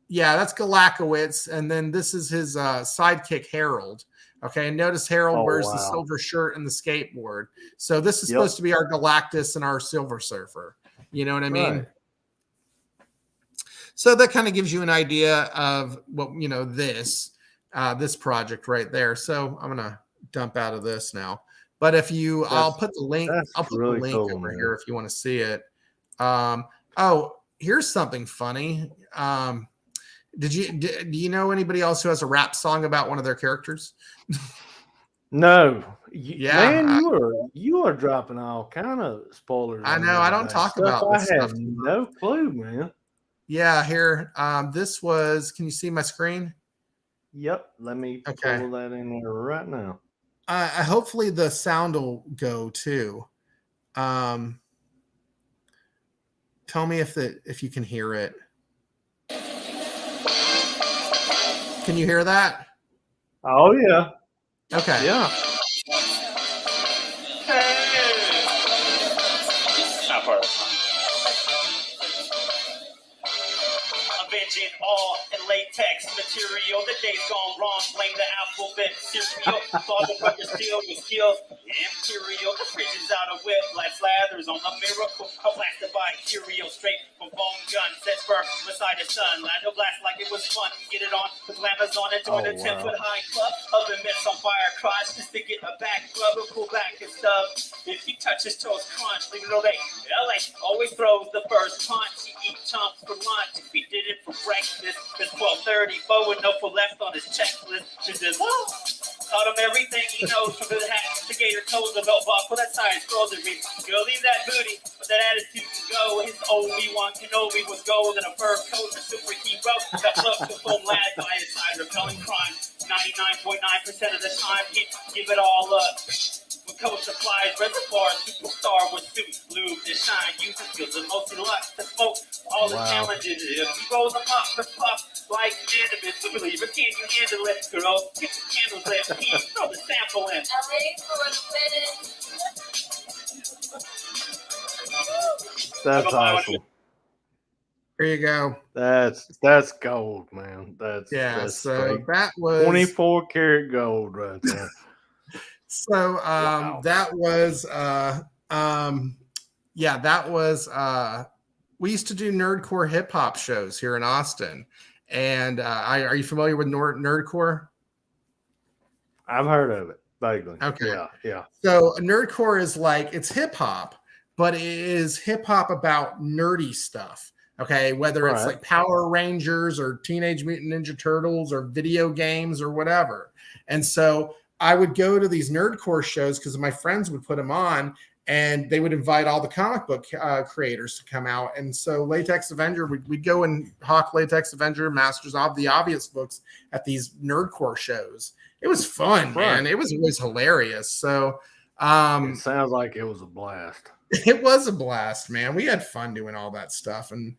Yeah, that's Galakowitz. And then this is his sidekick, Harold. Okay, and notice Harold wears the silver shirt and the skateboard. So this is supposed to be our Galactus and our Silver Surfer. You know what I mean? Right. So that kind of gives you an idea of what, this project right there. So I'm going to dump out of this now. But if you, I'll put the link. I'll put the link over here if you want to see it. Here's something funny. Do you know anybody else who has a rap song about one of their characters? No. Man, you are dropping all kind of spoilers. I know. I don't talk about this stuff. I have no clue, man. Yeah, here. This was. Can you see my screen? Yep. Let me pull that in there right now. Hopefully the sound will go too. Tell me if you can hear it. Can you hear that? Oh yeah. Okay. Yeah. Avenging all in latex material. The day's gone wrong. Blame the alphabet cereal. Father brother steal with skills. Imperial. The fridge is out of whip. Like slathers on a miracle. Blasted by Curio. Straight from bone gun. Set for beside the sun. Light a blast like it was fun. Get it on with llamas on it. Join the 10-foot high club. Oven mitts on fire. Crotch just to get a back rub and pull back and stuff. If he touches toes crunch. Leave it all day. LA always throws the first punch. He eat chunks for lunch. If he did it for breakfast, it's 12:34 with no full left on his checklist. She just taught him everything he knows from the hat to gator toes, the belt buckle, that science rosary. Girl, leave that booty, but that attitude can go. His Obi-Wan Kenobi was gold in a fur coat, a superhero that looked the foam lad by his side, repelling crime. 99.9% of the time, he'd give it all up. With coat supplies, Red Star, superstar with suit, lube to shine. Use the skills and most luck to smoke all the challenges. If you roll them up to puff like cannabis, we believe it. Can you handle it, girls? Get the candles lit, please throw the sample in. That's awesome. There you go. That's gold, man. That's So straight that was 24 karat gold right there. So Wow. that was we used to do nerdcore hip hop shows here in Austin. And are you familiar with nerdcore? I've heard of it vaguely. Okay. Yeah. So nerdcore is like, it's hip hop, but it is hip hop about nerdy stuff. Okay, whether it's like Power Rangers or Teenage Mutant Ninja Turtles or video games or whatever. And so I would go to these nerdcore shows because my friends would put them on, and they would invite all the comic book creators to come out. And so Latex Avenger, we'd go and hawk Latex Avenger, Masters of the Obvious books at these nerdcore shows. It was fun, man. It was hilarious. So it sounds like it was a blast. It was a blast, man. We had fun doing all that stuff. And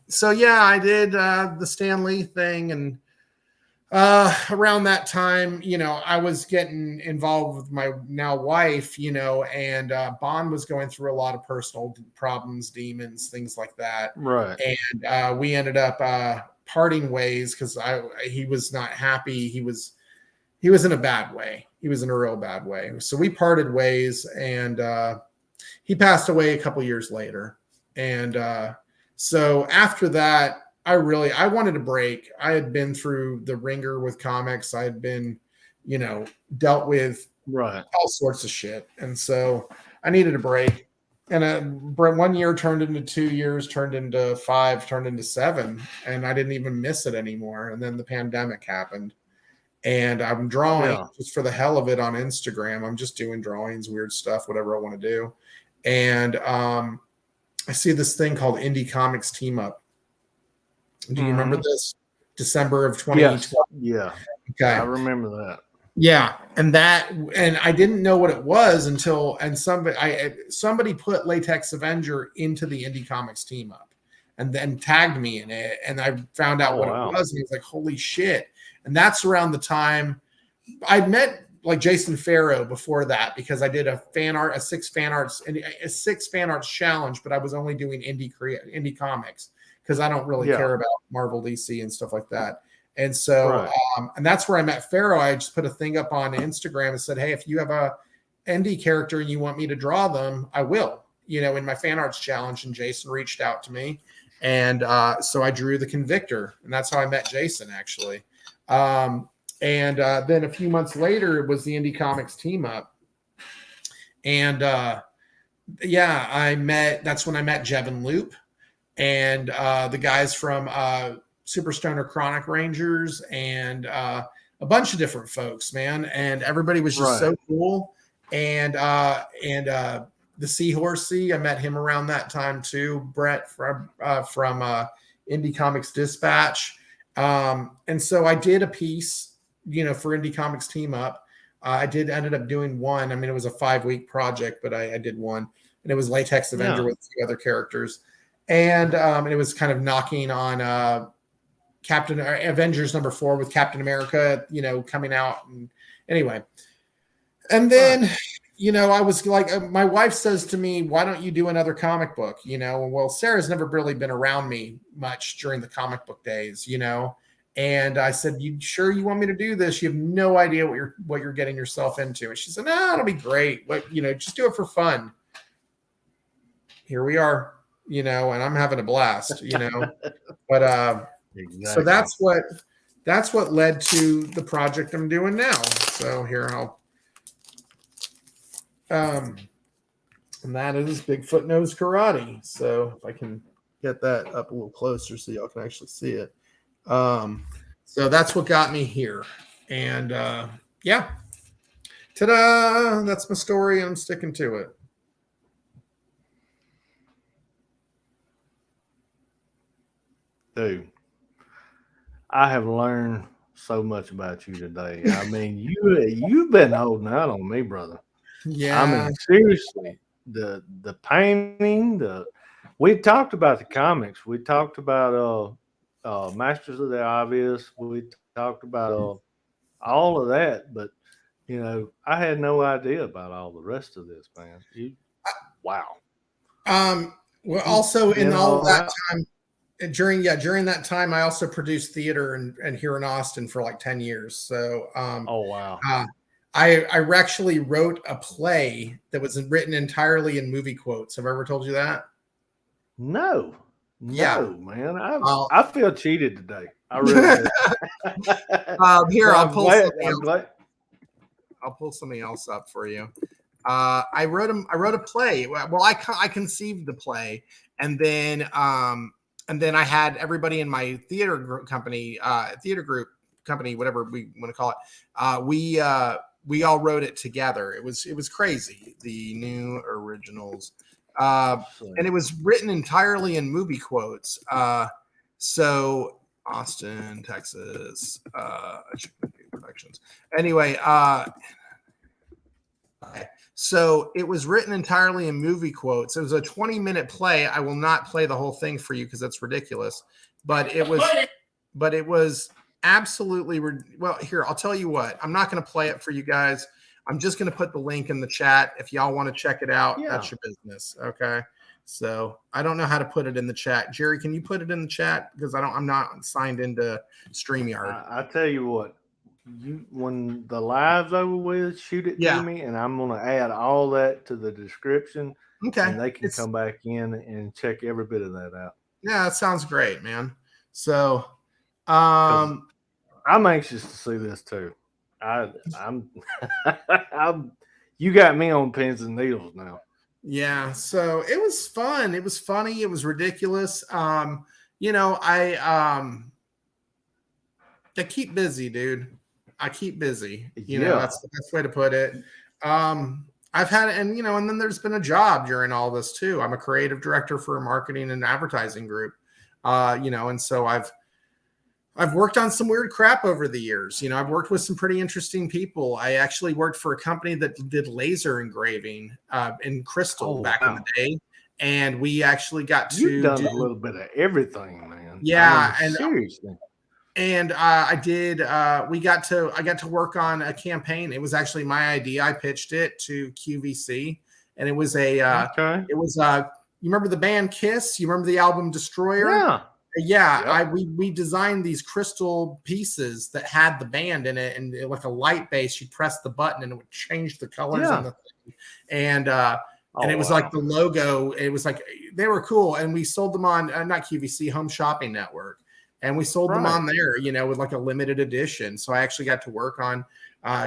so yeah, I did the Stan Lee thing, and around that time, I was getting involved with my now wife, and Bond was going through a lot of personal problems, demons, things like that. Right. And we ended up parting ways because he was not happy. He was in a bad way. He was in a real bad way. So we parted ways, and he passed away a couple years later. And so after that, I wanted a break. I had been through the ringer with comics. I had been, dealt with all sorts of shit. And so I needed a break. And 1 year turned into 2 years, turned into 5, turned into 7. And I didn't even miss it anymore. And then the pandemic happened. And I'm drawing just for the hell of it on Instagram. I'm just doing drawings, weird stuff, whatever I want to do. And I see this thing called Indie Comics Team Up. Do you remember this? December of 2012. Yeah. Okay. I remember that. Yeah. And I didn't know what it was until somebody put Latex Avenger into the Indie Comics Team Up and then tagged me in it. And I found out what it was. And he was like, holy shit. And that's around the time I'd met like Jason Farrow before that, because I did a 6 fan arts challenge, but I was only doing indie comics because I don't really care about Marvel, DC, and stuff like that. And so, and that's where I met Farrow. I just put a thing up on Instagram and said, hey, if you have a indie character and you want me to draw them, I will, in my fan arts challenge. And Jason reached out to me. And so I drew the Convictor, and that's how I met Jason, actually. And then a few months later, it was the Indie Comics Team Up. And that's when I met Jevin Loop and the guys from Super Stoner Chronic Rangers and a bunch of different folks, man. And everybody was just so cool. And the Seahorsey, I met him around that time too. Brett from Indie Comics Dispatch. And so I did a piece, for Indie Comics Team Up. I ended up doing one. I mean, it was a 5-week project, but I did one, and it was Latex Avenger with 2 other characters. And it was kind of knocking on Captain Avengers #4 with Captain America, coming out. And anyway, and then, I was like, my wife says to me, why don't you do another comic book? Well, Sarah's never really been around me much during the comic book days, And I said, you sure you want me to do this? You have no idea what you're getting yourself into. And she said, no, it'll be great. But, just do it for fun. Here we are, and I'm having a blast, But exactly. So that's what led to the project I'm doing now. So here and that is Bigfoot Knows Karate. So if I can get that up a little closer so y'all can actually see it. So that's what got me here. And ta-da, that's my story. I'm sticking to it. Dude, I have learned so much about you today. I mean, you've been holding out on me, brother. Yeah. I mean, seriously, the painting, we talked about the comics. We talked about Masters of the Obvious. We talked about all of that, but I had no idea about all the rest of this, man. Wow. Well, also in all of that Wow. time, during that time, I also produced theater and here in Austin for like 10 years. So Oh, wow. I actually wrote a play that was written entirely in movie quotes. Have I ever told you that? No, Yeah. man. I'll, I feel cheated today. I really do. here, But I'll pull something I'm else. glad. I'll pull something else up for you. I wrote a play. Well, I conceived the play, and then I had everybody in my theater group company, whatever we want to call it. We all wrote it together. It was crazy. The New Originals, and it was written entirely in movie quotes. So Austin, Texas, Productions. Anyway, so it was written entirely in movie quotes. It was a 20-minute play. I will not play the whole thing for you because that's ridiculous. But it was absolutely well. Here, I'll tell you what. I'm not going to play it for you guys. I'm just going to put the link in the chat. If y'all want to check it out, that's your business. Okay. So I don't know how to put it in the chat. Jerry, can you put it in the chat? Because I'm not signed into StreamYard. I tell you what, when the live's over with, shoot it to me, and I'm gonna add all that to the description. Okay. And they can come back in and check every bit of that out. Yeah, that sounds great, man. So I'm anxious to see this too. I'm you got me on pins and needles now. Yeah, so it was fun. It was funny. It was ridiculous. I keep busy, dude. I keep busy. That's the best way to put it. I've had, and then there's been a job during all this too. I'm a creative director for a marketing and advertising group. And so I've worked on some weird crap over the years. I've worked with some pretty interesting people. I actually worked for a company that did laser engraving in crystal back in the day. And we actually got to You've done a little bit of everything, man. Yeah. I mean, seriously. And I got to work on a campaign. It was actually my idea. I pitched it to QVC, and it was you remember the band Kiss? You remember the album Destroyer? Yeah. Yep. We designed these crystal pieces that had the band in it, and like a light base, you press the button and it would change the colors on the thing. And it was like the logo. It was like, they were cool. And we sold them on not QVC, Home Shopping Network. And we sold them on there, with like a limited edition. So I actually got to work on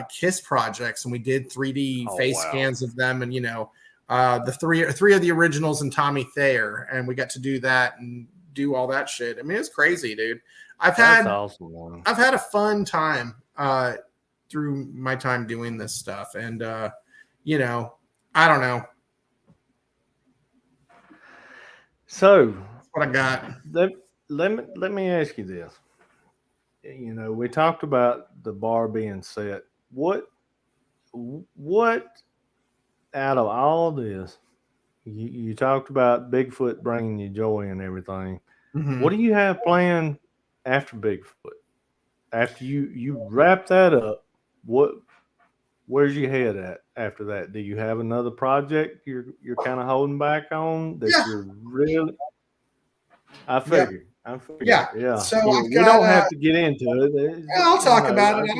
Kiss projects, and we did 3D face scans of them, and the three of the originals and Tommy Thayer, and we got to do that and do all that shit. I mean, it's crazy, dude. I've had a fun time through my time doing this stuff, and I don't know. So that's what I got. Let me ask you this. We talked about the bar being set. What out of all this, you talked about Bigfoot bringing you joy and everything. Mm-hmm. What do you have planned after Bigfoot? After you wrap that up, where's your head at after that? Do you have another project you're kind of holding back on that you're really? I figured. Yeah. So we don't have to get into it. I'll talk about it.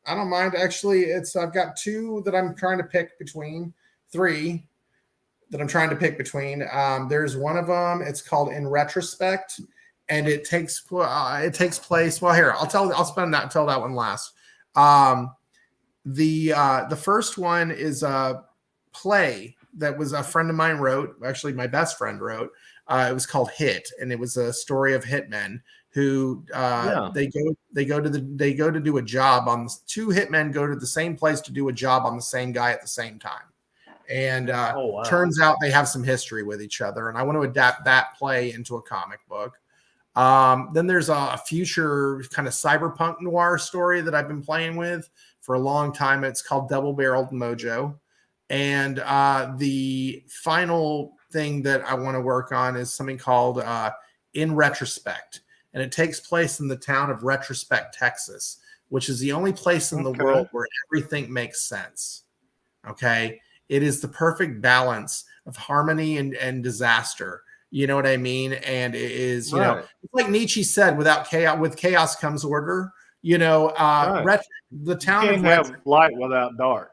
I don't mind. Actually, I've got 2 that I'm trying to pick between, 3 that I'm trying to pick between. There's one of them. It's called In Retrospect, and it takes place. Well, here I'll tell that one last. The first one is a play that was a friend of mine wrote. Actually, my best friend wrote. It was called Hit, and it was a story of hitmen who they go to do a job on 2 hitmen go to the same place to do a job on the same guy at the same time, and turns out they have some history with each other. And I want to adapt that play into a comic book. Then there's a future kind of cyberpunk noir story that I've been playing with for a long time. It's called Double Barreled Mojo. And the final thing that I want to work on is something called In Retrospect. And it takes place in the town of Retrospect, Texas, which is the only place in the Okay. world where everything makes sense. Okay. It is the perfect balance of harmony and disaster. You know what I mean? And it is, you know, Right. it's like Nietzsche said, with chaos comes order. You know, Right. the You town of can't have light without dark,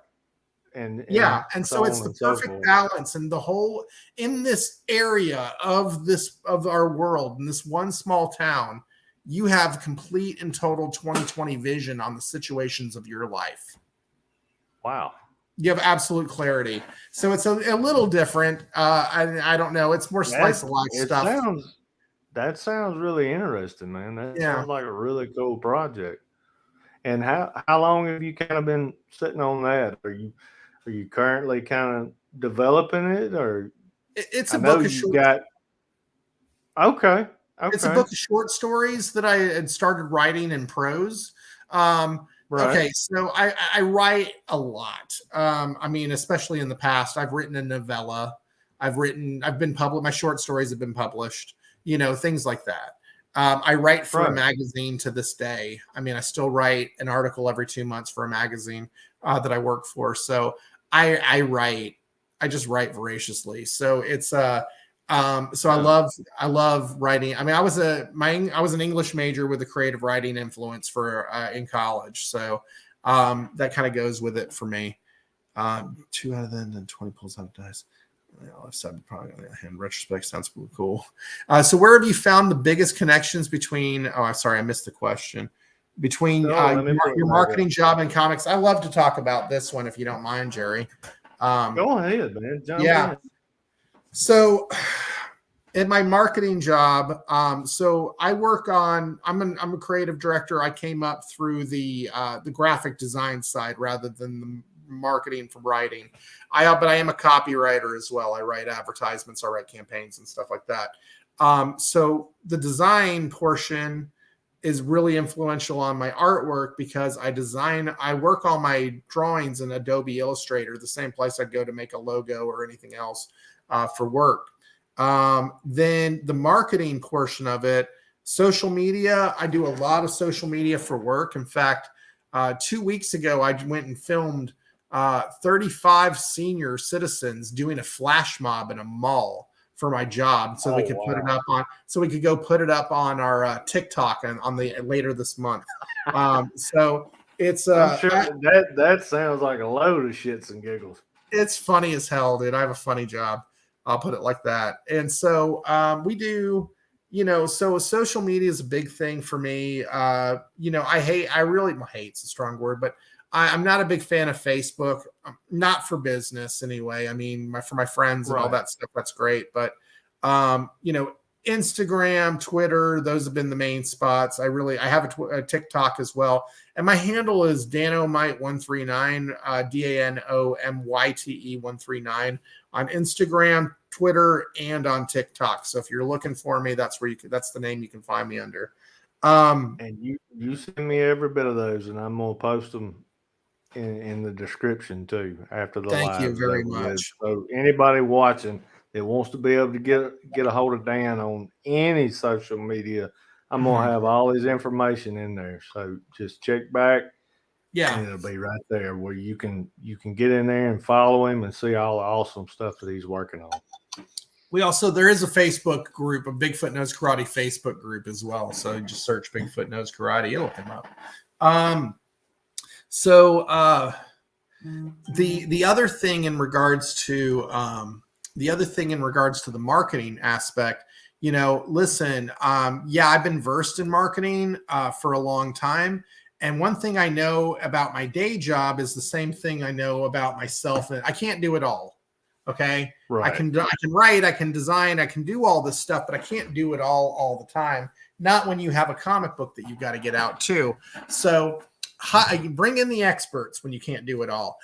and and so it's on the and so perfect forth. balance, and the whole in this area of our world, in this one small town, you have complete and total 2020 vision on the situations of your life. Wow. You have absolute clarity. So it's a little different. I don't know. It's more slice of life stuff. That sounds really interesting, man. That Yeah. sounds like a really cool project. And how long have you kind of been sitting on that? Are you currently kind of developing it, or It's I a know book of you short. got okay. It's a Okay. book of short stories that I had started writing in prose. Right. Okay, so I write a lot. I mean, especially in the past, I've written a novella. I've been published. My short stories have been published. You know, things like that. I write for a Right. magazine to this day. I mean, I still write an article every 2 months for a magazine that I work for. So I write. I just write voraciously. So it's so Yeah. I love writing. I mean, I was an English major with a creative writing influence for in college. So that kind of goes with it for me. 2 out of then, and 20 pulls out of dice. Left side probably in retrospect sounds pretty cool. So where have you found the biggest connections between? Oh, I'm sorry, I missed the question. Between So let me put your it back marketing up. job and comics. I love to talk about this one if you don't mind, Jerry. Go ahead, man. Jump Yeah. in. So in my marketing job, so I work on. I'm a creative director. I came up through the graphic design side rather than the marketing from writing. But I am a copywriter as well. I write advertisements, I write campaigns and stuff like that. So the design portion is really influential on my artwork because I work all my drawings in Adobe Illustrator, the same place I'd go to make a logo or anything else for work. Then the marketing portion of it, social media, I do a lot of social media for work. In fact, 2 weeks ago, I went and filmed 35 senior citizens doing a flash mob in a mall for my job, so we could put it up on, so we could go put it up on our TikTok and on the later this month. So it's I'm sure that sounds like a load of shits and giggles. it's funny as hell, dude. I have a funny job. I'll put it like that. And so we do, you know, so social media is a big thing for me. You know, I really hate's a strong word, but I'm not a big fan of Facebook, not for business anyway. I mean, for my friends and all Right. that stuff, that's great. But, you know, Instagram, Twitter, those have been the main spots. I have a TikTok as well. And my handle is Danomyte139, DANOMYTE 139 on Instagram, Twitter, and on TikTok. So if you're looking for me, that's the name you can find me under. And you send me every bit of those, and I'm gonna post them in the description too after the Thank you live. very much. So anybody watching that wants to be able to get a hold of Dan on any social media, I'm gonna have all his information in there. So just check back, Yeah. and it'll be right there where you can get in there and follow him and see all the awesome stuff that he's working on. There is a Facebook group, a Bigfoot Knows Karate Facebook group as well. So you just search Bigfoot Knows Karate, it'll come up. The other thing in regards to the marketing aspect, you know, listen, I've been versed in marketing for a long time. And one thing I know about my day job is the same thing I know about myself. And I can't do it all. Okay. Right. I can write, I can design, I can do all this stuff, but I can't do it all the time. Not when you have a comic book that you've got to get out too. So you bring in the experts when you can't do it all.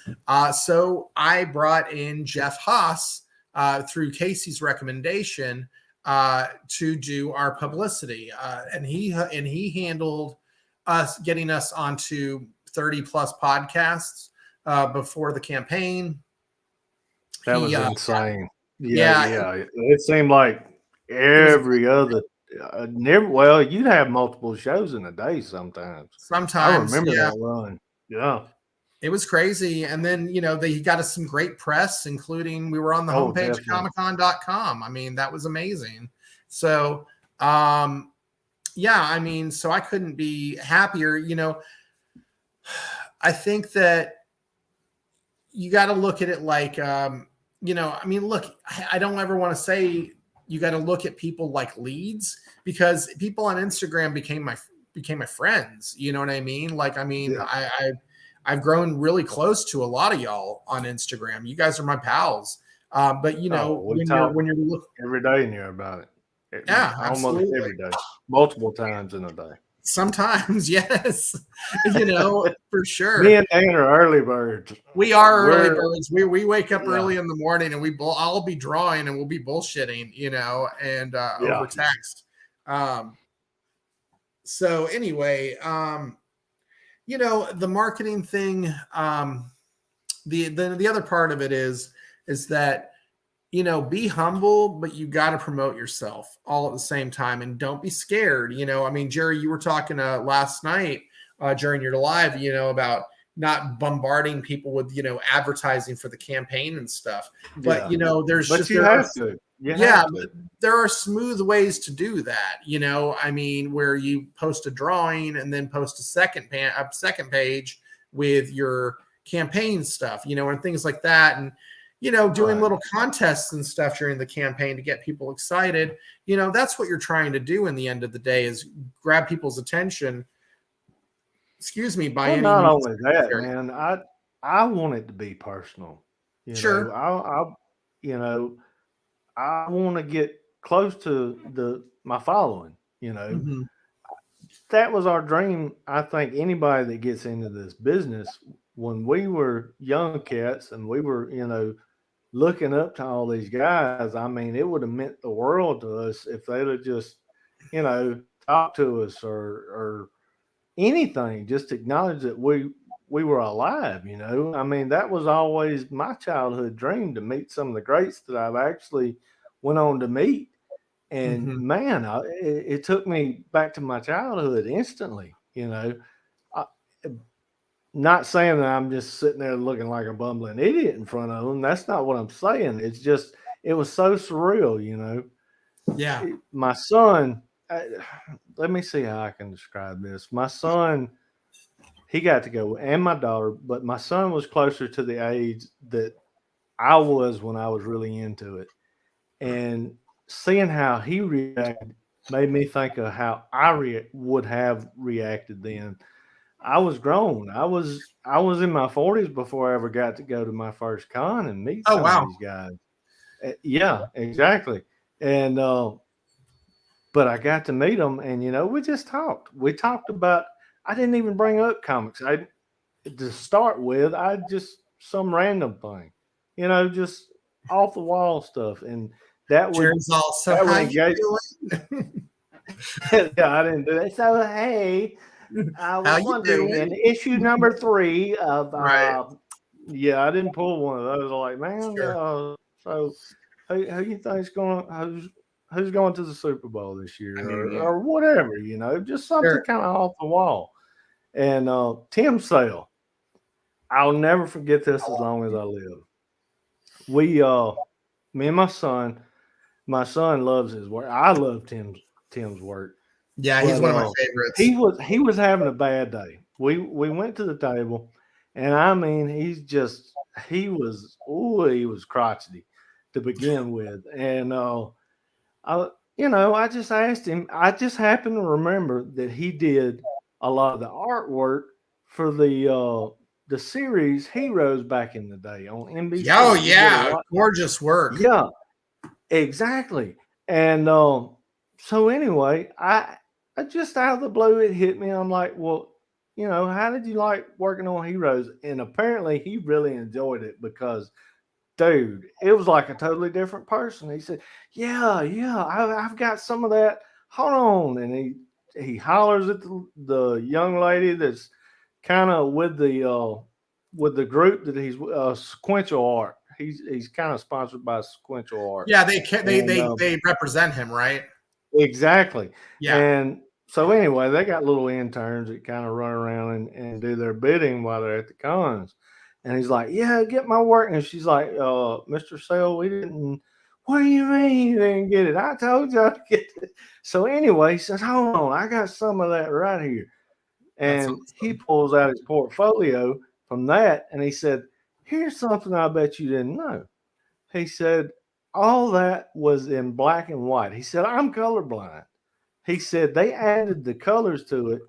So I brought in Jeff Haas through Casey's recommendation to do our publicity, and he handled us getting us onto 30 plus podcasts before the campaign. That was He, insane. yeah, Yeah. It seemed like it was every other, never. Well, you'd have multiple shows in a day sometimes. I sometimes, remember yeah, that run. Yeah. it was crazy. And then, they got us some great press, including we were on the Oh, homepage of definitely. comiccon.com. I mean, that was amazing. So, yeah, I mean, so I couldn't be happier. I think that you got to look at it like, I mean, look, I don't ever want to say you got to look at people like leads, because people on Instagram became my friends. You know what I mean? Like, I mean, Yeah. I've grown really close to a lot of y'all on Instagram. You guys are my pals. But Oh, we when talk you're looking, every day in here about it. yeah, Almost absolutely. every day, multiple times in a day. Sometimes, yes, for sure. Me and Dan are early birds. We are early We're birds. We wake up Yeah. early in the morning, and I'll be drawing and we'll be bullshitting, and Yeah. over text. So anyway, the marketing thing, the other part of it is that be humble, but you got to promote yourself all at the same time, and don't be scared. I mean, Jerry, you were talking last night during your live, about not bombarding people with advertising for the campaign and stuff. But Yeah. there's But just you have to. You yeah, have but to. there are smooth ways to do that. I mean, where you post a drawing and then post a second page with your campaign stuff, and things like that, and doing Right. little contests and stuff during the campaign to get people excited. That's what you're trying to do in the end of the day, is grab people's attention. Excuse me, by Well, any not means only that, necessary. man. I want it to be personal. Sure. You know, I want to get close to my following. Mhm. That was our dream. I think anybody that gets into this business, when we were young cats and we were, looking up to all these guys, I mean, it would have meant the world to us if they'd have just, talked to us or anything, just acknowledge that we were alive. I mean, that was always my childhood dream, to meet some of the greats that I've actually went on to meet. And Mhm. man, it took me back to my childhood instantly. I, not saying that I'm just sitting there looking like a bumbling idiot in front of them. That's not what I'm saying. It's just, it was so surreal. Yeah. My son, let me see how I can describe this. My son, he got to go, and my daughter, but my son was closer to the age that I was when I was really into it. And seeing how he reacted made me think of how would have reacted then. I was grown. I was in my 40s before I ever got to go to my first con and meet Oh some of wow. these guys. Yeah, exactly. And but I got to meet them, and we just talked. We talked about. I didn't even bring up comics. I To start with, I just some random thing, just off the wall stuff, and that would Jerry's all, so that would how you engage. doing? Yeah, I didn't do that. So hey, I How was you wondering in doing? issue number 3 of Right. yeah, I didn't pull one of those. Like, man, Sure. so who you think's who's going to the Super Bowl this year, I mean, or whatever, just something sure. kind of off the wall. And Tim Sale, I'll never forget this as long as I live. We Me and my son loves his work. I love Tim's work. Yeah, he's But one of my favorites. he was having a bad day. We went to the table, and I mean, he was crotchety to begin with. And I just asked him. I just happened to remember that he did a lot of the artwork for the series Heroes back in the day on NBC. Oh He did a yeah, lot. gorgeous work. Yeah, exactly. And so anyway, I just out of the blue it hit me. I'm like, well, how did you like working on Heroes? And apparently he really enjoyed it because, dude, it was like a totally different person. He said, yeah, I've got some of that. Hold on. And he hollers at the young lady that's kind of with the group that he's sequential art. He's kind of sponsored by Sequential Art. Yeah, And, they represent him, right? Exactly. Yeah. And so anyway, they got little interns that kind of run around and do their bidding while they're at the cons. And he's like, "Yeah, get my work." And she's like, "Mr. Sale, we didn't." What do you mean you didn't get it? I told you to get it. So anyway, he says, "Hold on, I got some of that right here." That's And he pulls out his portfolio from that, and he said, "Here's something I bet you didn't know." He said, "All that was in black and white." He said, "I'm colorblind." He said, "They added the colors to it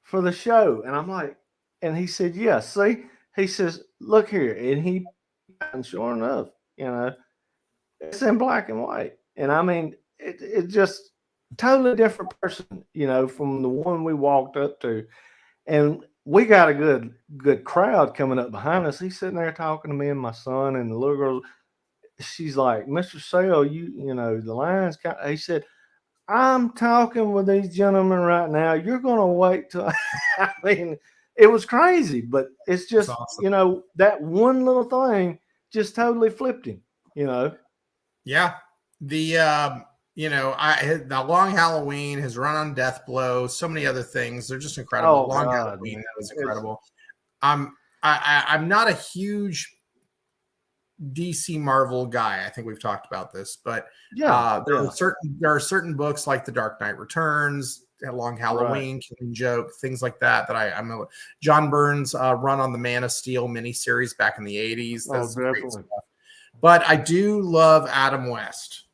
for the show." And I'm like, and he said, "Yeah, see," he says, "Look here." And sure enough, it's in black and white. And I mean, it just totally different person, from the one we walked up to. And we got a good crowd coming up behind us. He's sitting there talking to me and my son and the little girl. She's like, "Mr. Sale, the line's he said, I'm talking with these gentlemen right now. You're going to wait till," I mean, it was crazy, but it's just, awesome. That one little thing just totally flipped him, Yeah. The, the Long Halloween, his run on Death Blow, so many other things. They're just incredible. Oh, Long God, Halloween, man. that was incredible. I'm not a huge DC Marvel guy. I think we've talked about this, but there are certain books like The Dark Knight Returns, Long Halloween, Killing Joke, things like that I'm a John Burns run on the Man of Steel miniseries back in the 80s. That's great stuff. But I do love Adam West.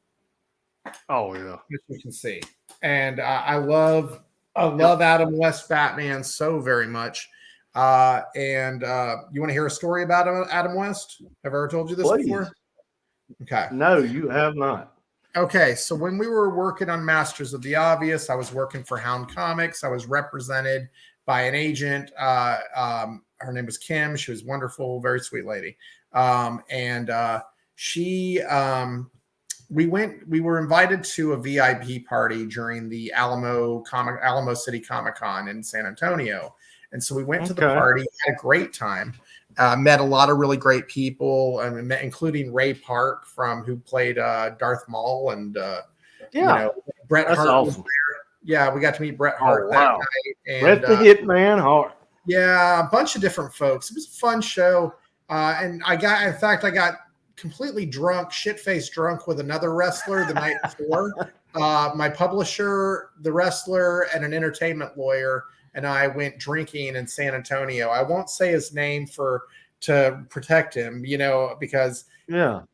Oh yeah, as you can see, and I love Adam West Batman so very much. And you want to hear a story about Adam West? Have I ever told you this before? Okay. No, you have not. Okay, so when we were working on Masters of the Obvious, I was working for Hound Comics. I was represented by an agent. Her name was Kim. She was wonderful, very sweet lady. We were invited to a VIP party during the Alamo City Comic Con in San Antonio. And so we went to the party, had a great time, met a lot of really great people, including Ray Park who played Darth Maul, and Bret Hart was there. Yeah, we got to meet Bret Hart that night. And, Bret the Hitman Hart. Yeah, a bunch of different folks. It was a fun show. And I got completely drunk, shit-faced drunk with another wrestler the night before. My publisher, the wrestler, and an entertainment lawyer, and I went drinking in San Antonio. I won't say his name to protect him, because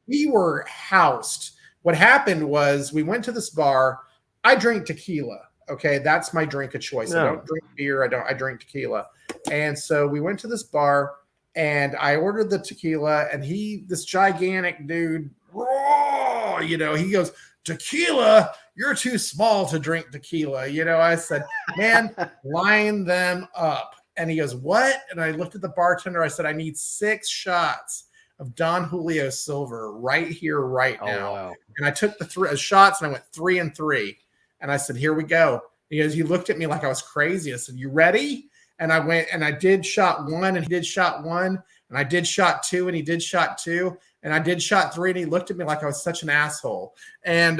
we were housed. What happened was we went to this bar. I drink tequila. Okay, that's my drink of choice. I don't drink beer. I drink tequila. And so we went to this bar, and I ordered the tequila, and this gigantic dude, he goes, "Tequila? You're too small to drink tequila." I said, "Man, line them up." And he goes, "What?" And I looked at the bartender. I said, "I need 6 shots of Don Julio Silver right here, right now." Wow. And I took the 3 shots, and I went 3 and 3. And I said, "Here we go." He looked at me like I was crazy. I said, "You ready?" And I went and I did shot 1, and he did shot 1, and I did shot 2, and he did shot 2, and I did shot 3, and he looked at me like I was such an asshole. And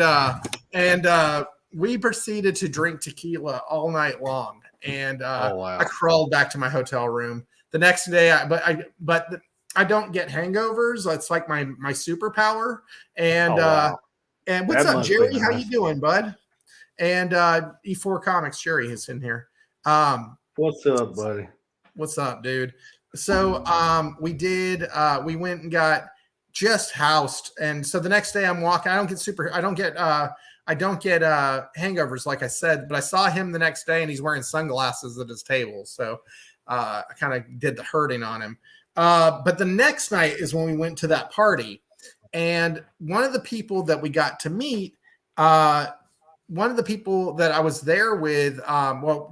we proceeded to drink tequila all night long. And I crawled back to my hotel room the next day. I don't get hangovers. It's like my superpower. And and what's up, Jerry? How you doing, bud? And E4 Comics, Jerry is in here. What's up, buddy? What's up, dude? So we went and got just housed. And so the next day I'm walking. I don't get hangovers, like I said, but I saw him the next day and he's wearing sunglasses at his table. So I kind of did the hurting on him. But the next night is when we went to that party. And one of the people that we got to meet, one of the people that I was there with,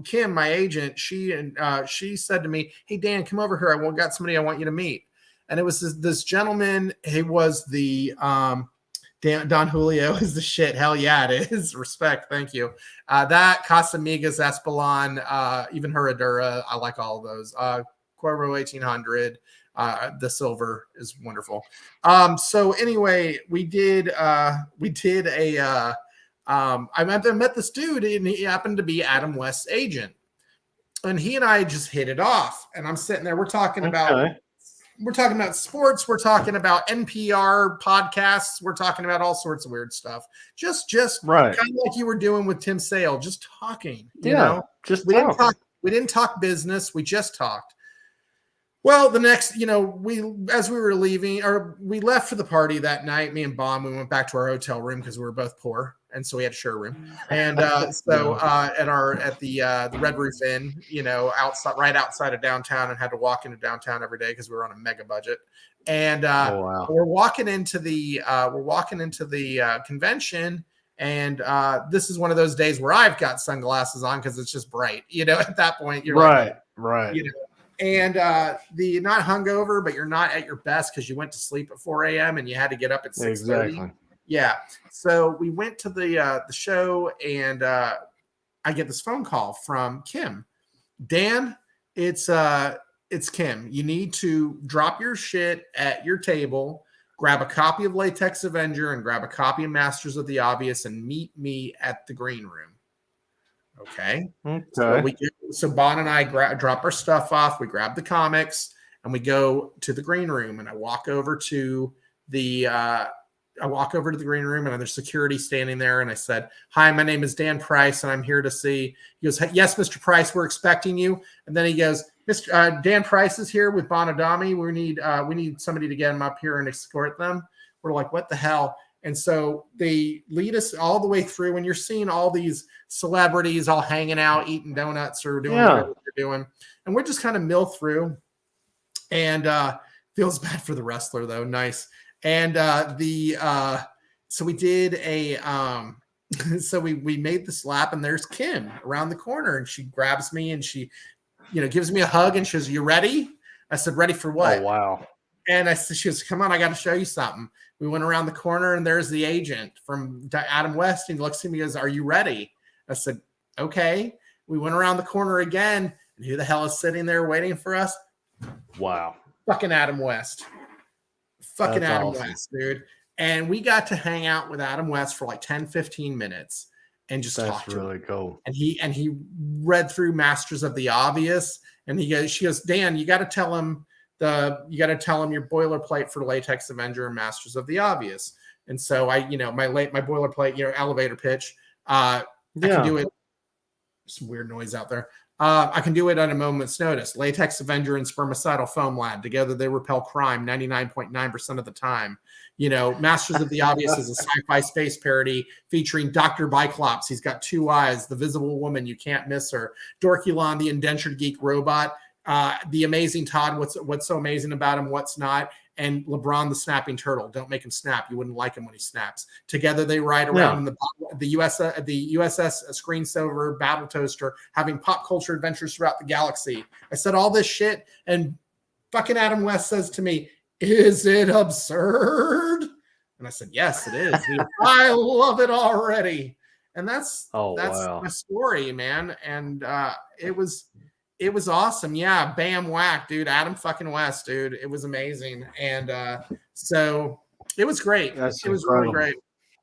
Kim, my agent, she said to me, "Hey, Dan, come over here. I got somebody I want you to meet." And it was this gentleman. He was the Don Julio is the shit. Hell yeah, it is. Respect. Thank you. That Casamigas, Espelon, even Herradura. I like all of those. Cuervo 1800. The silver is wonderful. So anyway, we did I met this dude, and he happened to be Adam West's agent. And he and I just hit it off. And I'm sitting there, we're talking about sports, we're talking about NPR podcasts, we're talking about all sorts of weird stuff. Just Right. kind of like you were doing with Tim Sale, just talking. You Yeah, know, just we talking. didn't talk business, we just talked. Well, the next, as we were leaving, or we left for the party that night, me and Bond, we went back to our hotel room because we were both poor, and so we had to share a room. And at the Red Roof Inn, right outside of downtown, and had to walk into downtown every day because we were on a mega budget. And wow. we're walking into the convention, and this is one of those days where I've got sunglasses on because it's just bright. At that point, you're right. And the not hungover, but you're not at your best because you went to sleep at 4 a.m. and you had to get up at 6:30. Exactly. Yeah. So we went to the show, and I get this phone call from Kim. Dan, it's Kim. You need to drop your shit at your table, grab a copy of Latex Avenger, and grab a copy of Masters of the Obvious, and meet me at the green room. Okay. So Bon and I drop our stuff off. We grab the comics and we go to the green room. And I walk over to the green room, and there's security standing there. And I said, "Hi, my name is Dan Price, and I'm here to see." He goes, "Yes, Mr. Price, we're expecting you." And then he goes, "Mr. Dan Price is here with Bon Adami. We need somebody to get him up here and escort them." We're like, "What the hell?" And so they lead us all the way through, and you're seeing all these celebrities all hanging out, eating donuts or doing whatever they're doing. And we're just kind of mill through, and feels bad for the wrestler though. Nice. And so we did so we made this lap, and there's Kim around the corner, and she grabs me and she, gives me a hug, and she goes, "You ready?" I said, "Ready for what?" Oh, wow. And she goes, "Come on, I got to show you something." We went around the corner, and there's the agent from Adam West. And he looks at me and goes, "Are you ready?" I said, "Okay." We went around the corner again, and who the hell is sitting there waiting for us? Wow. Fucking Adam West. Fucking That's Adam awesome. West, dude. And we got to hang out with Adam West for like 10, 15 minutes and just talk to him. That's really cool. And he read through Masters of the Obvious, and she goes, "Dan, you got to tell him your boilerplate for Latex Avenger and Masters of the Obvious." And so my boilerplate, elevator pitch. I can do it. Some weird noise out there. I can do it at a moment's notice. Latex Avenger and spermicidal foam lab. Together they repel crime 99.9% of the time. Masters of the Obvious is a sci-fi space parody featuring Dr. Biclops. He's got two eyes. The Visible Woman, you can't miss her. Dorkulon, the indentured geek robot. The Amazing Todd, what's so amazing about him, what's not, and LeBron the snapping turtle. Don't make him snap. You wouldn't like him when he snaps. Together they ride around in the USS Screensaver battle toaster, having pop culture adventures throughout the galaxy. I said all this shit, and fucking Adam West says to me, "Is it absurd?" And I said, "Yes, it is." He goes, "I love it already." And that's wow. my story, man. And it was awesome. Yeah. Bam whack, dude. Adam fucking West, dude. It was amazing. And so it was great. It was really great.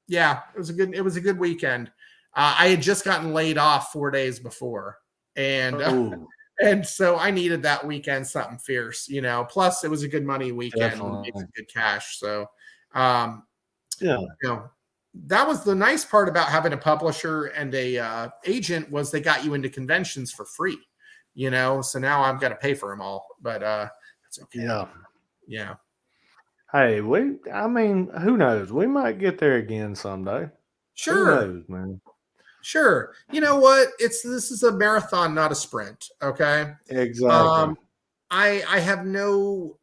Yeah. It was a good weekend. I had just gotten laid off 4 days before. And and so I needed that weekend something fierce, Plus it was a good money weekend. Made some good cash. So that was the nice part about having a publisher and a agent, was they got you into conventions for free. So now I've got to pay for them all, but that's okay. Yeah. Hey, who knows? We might get there again someday. Sure. Who knows, man? Sure. You know what? This is a marathon, not a sprint. Okay. Exactly. I have no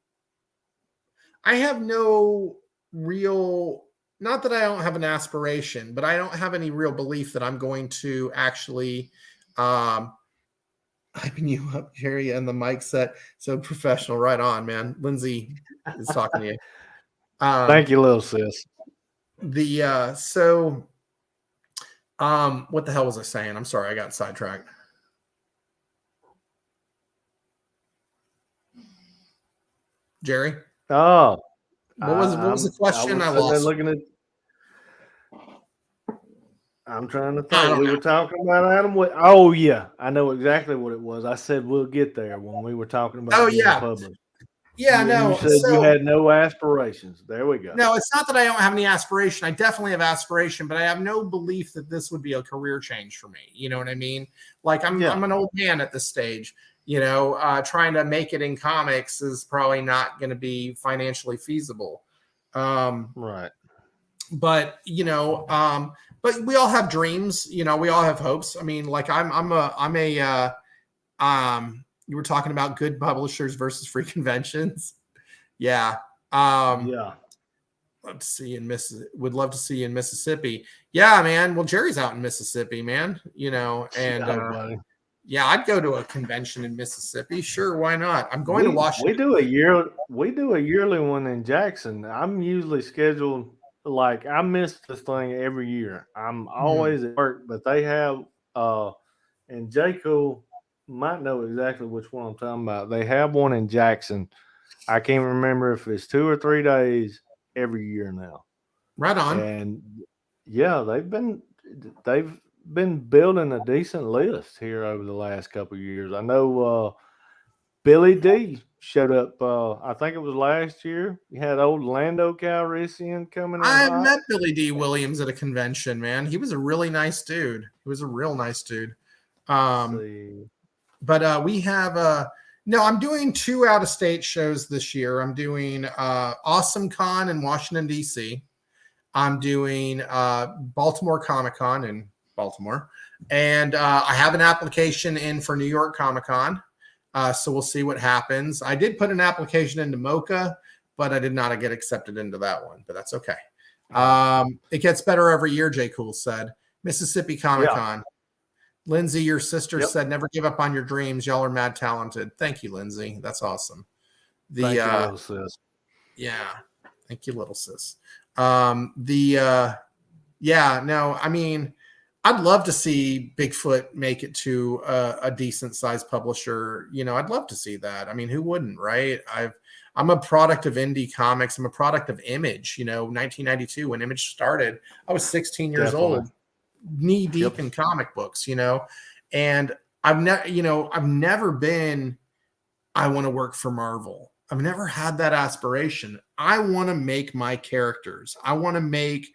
real, not that I don't have an aspiration, but I don't have any real belief that I'm going to actually, hyping you up, Jerry, and the mic set. So professional, right on, man. Lindsay is talking to you. Thank you, little sis. What the hell was I saying? I'm sorry, I got sidetracked. Jerry? Oh, What was the question? I was sitting there lost. looking at. I'm trying to I think. don't We know. were talking about Adam. Oh yeah, I know exactly what it was. I said we'll get there when we were talking about Oh being yeah, published. yeah. And you No, said you so had no aspirations. There we go. no, it's not that I don't have any aspiration. I definitely have aspiration, but I have no belief that this would be a career change for me. You know what I mean? Like I'm Yeah. an old man at this stage. You know, trying to make it in comics is probably not going to be financially feasible. Right. But but we all have dreams. You know, we all have hopes. I mean, like you were talking about good publishers versus free conventions. Yeah. Yeah. Love to see in would love to see you in Mississippi. Yeah, man. Well, Jerry's out in Mississippi, man. You know, and Oh, buddy. yeah, I'd go to a convention in Mississippi. Sure, why not? I'm going to We Washington. do a yearly one in Jackson. I'm usually scheduled like I miss this thing every year. I'm always at work, but they have and J. Cool might know exactly which one I'm talking about. They have one in Jackson. I can't remember if it's 2 or 3 days every year now. Right on. And yeah, they've been building a decent list here over the last couple of years. I know Billy D showed up. I think it was last year. You had old Lando Calrissian coming in. I hot. met Billy D. Williams at a convention, man. He was a really nice dude. He was a real nice dude. But we have no, I'm doing 2 out-of-state shows this year. I'm doing Awesome Con in Washington, D.C. I'm doing Baltimore Comic Con in Baltimore. And I have an application in for New York Comic Con. So we'll see what happens. I did put an application into Mocha, but I did not get accepted into that one, but that's okay. It gets better every year, J. Cool said. Mississippi Comic Con. Yeah. Lindsay, your sister said, never give up on your dreams. Y'all are mad talented. Thank you, Lindsay. That's awesome. Thank you, little sis. Yeah. Thank you, little sis. No, I mean, I'd love to see Bigfoot make it to a decent sized publisher. You know, I'd love to see that. I mean, who wouldn't, right? I'm a product of indie comics. I'm a product of Image. You know, 1992 when Image started, I was 16 years old, knee deep in comic books. You know, and I've never been. I want to work for Marvel. I've never had that aspiration. I want to make my characters. I want to make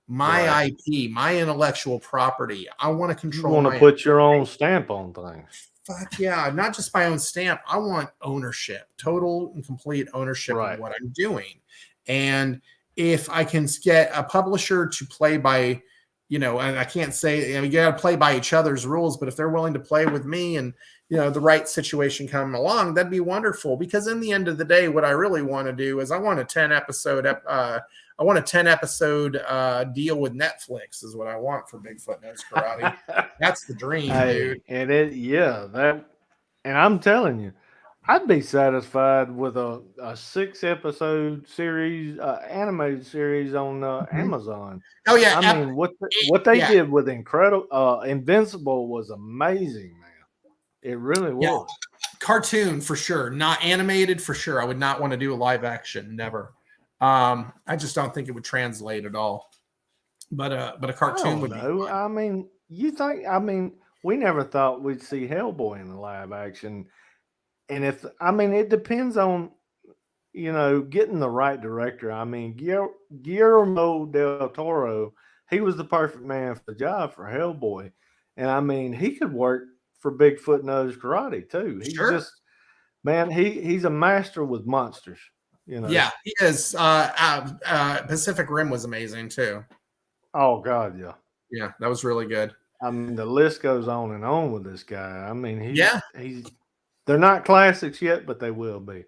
my IP, my intellectual property. I want to control. You want to put your own stamp on things. Fuck yeah. Not just my own stamp. I want ownership, total and complete ownership of what I'm doing. And if I can get a publisher to play by, and I can't say, you got to play by each other's rules, but if they're willing to play with me and, the right situation coming along, that'd be wonderful. Because in the end of the day, what I really want to do is I want a 10 episode deal with Netflix is what I want for Bigfoot Knows Karate. That's the dream, dude. And and I'm telling you, I'd be satisfied with a 6-episode series, animated series on Amazon. Oh yeah, I mean what they did with Invincible was amazing, man. It really was. Yeah. Cartoon for sure, not animated for sure. I would not want to do a live action, never. I just don't think it would translate at all. But a cartoon would be fun. I mean, we never thought we'd see Hellboy in the live action. And it depends on, getting the right director. I mean, Guillermo del Toro, he was the perfect man for the job for Hellboy. And I mean, he could work for Bigfoot Knows Karate too. He's just, man, he's a master with monsters. Yeah, he is. Pacific Rim was amazing too. Oh God, yeah. Yeah, that was really good. I mean, the list goes on and on with this guy. I mean, they're not classics yet, but they will be.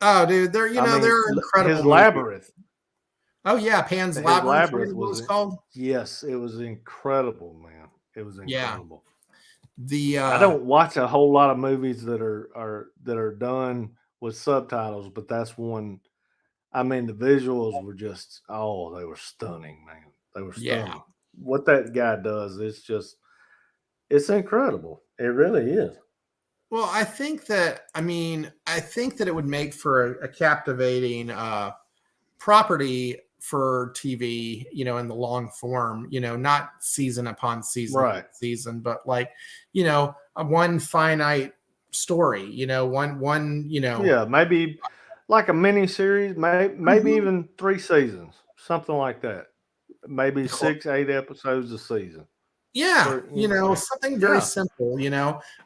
Oh, dude, they're they're incredible. His Labyrinth. Oh yeah, Pan's Labyrinth was called. Yes, it was incredible, man. It was incredible. I don't watch a whole lot of movies that are done with subtitles, but that's one. I mean, the visuals were just they were stunning, man. They were stunning. Yeah. What that guy does, it's incredible. It really is. Well, I think that it would make for a captivating property for TV, in the long form, not season upon season, Right. season, but like, a one finite story, one. Yeah, maybe like a mini series, maybe Mhm. even 3 seasons, something like that. Maybe Cool. 6, 8 episodes a season. Yeah, For, you know, something very yeah, simple, right,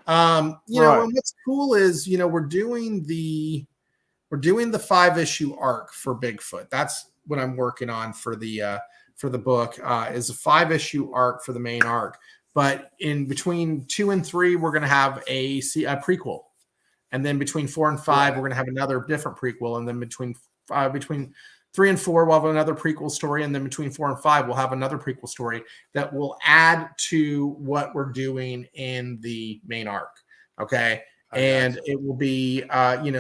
and what's cool is, we're doing the 5-issue arc for Bigfoot. That's what I'm working on for the book, is a 5-issue arc for the main arc. But in between 2 and 3, we're going to have a prequel, and then between 4 and 5, right. we're going to have another different prequel, and then between 3 and 4, we'll have another prequel story, and then between 4 and 5, we'll have another prequel story that will add to what we're doing in the main arc. Okay. And it will be,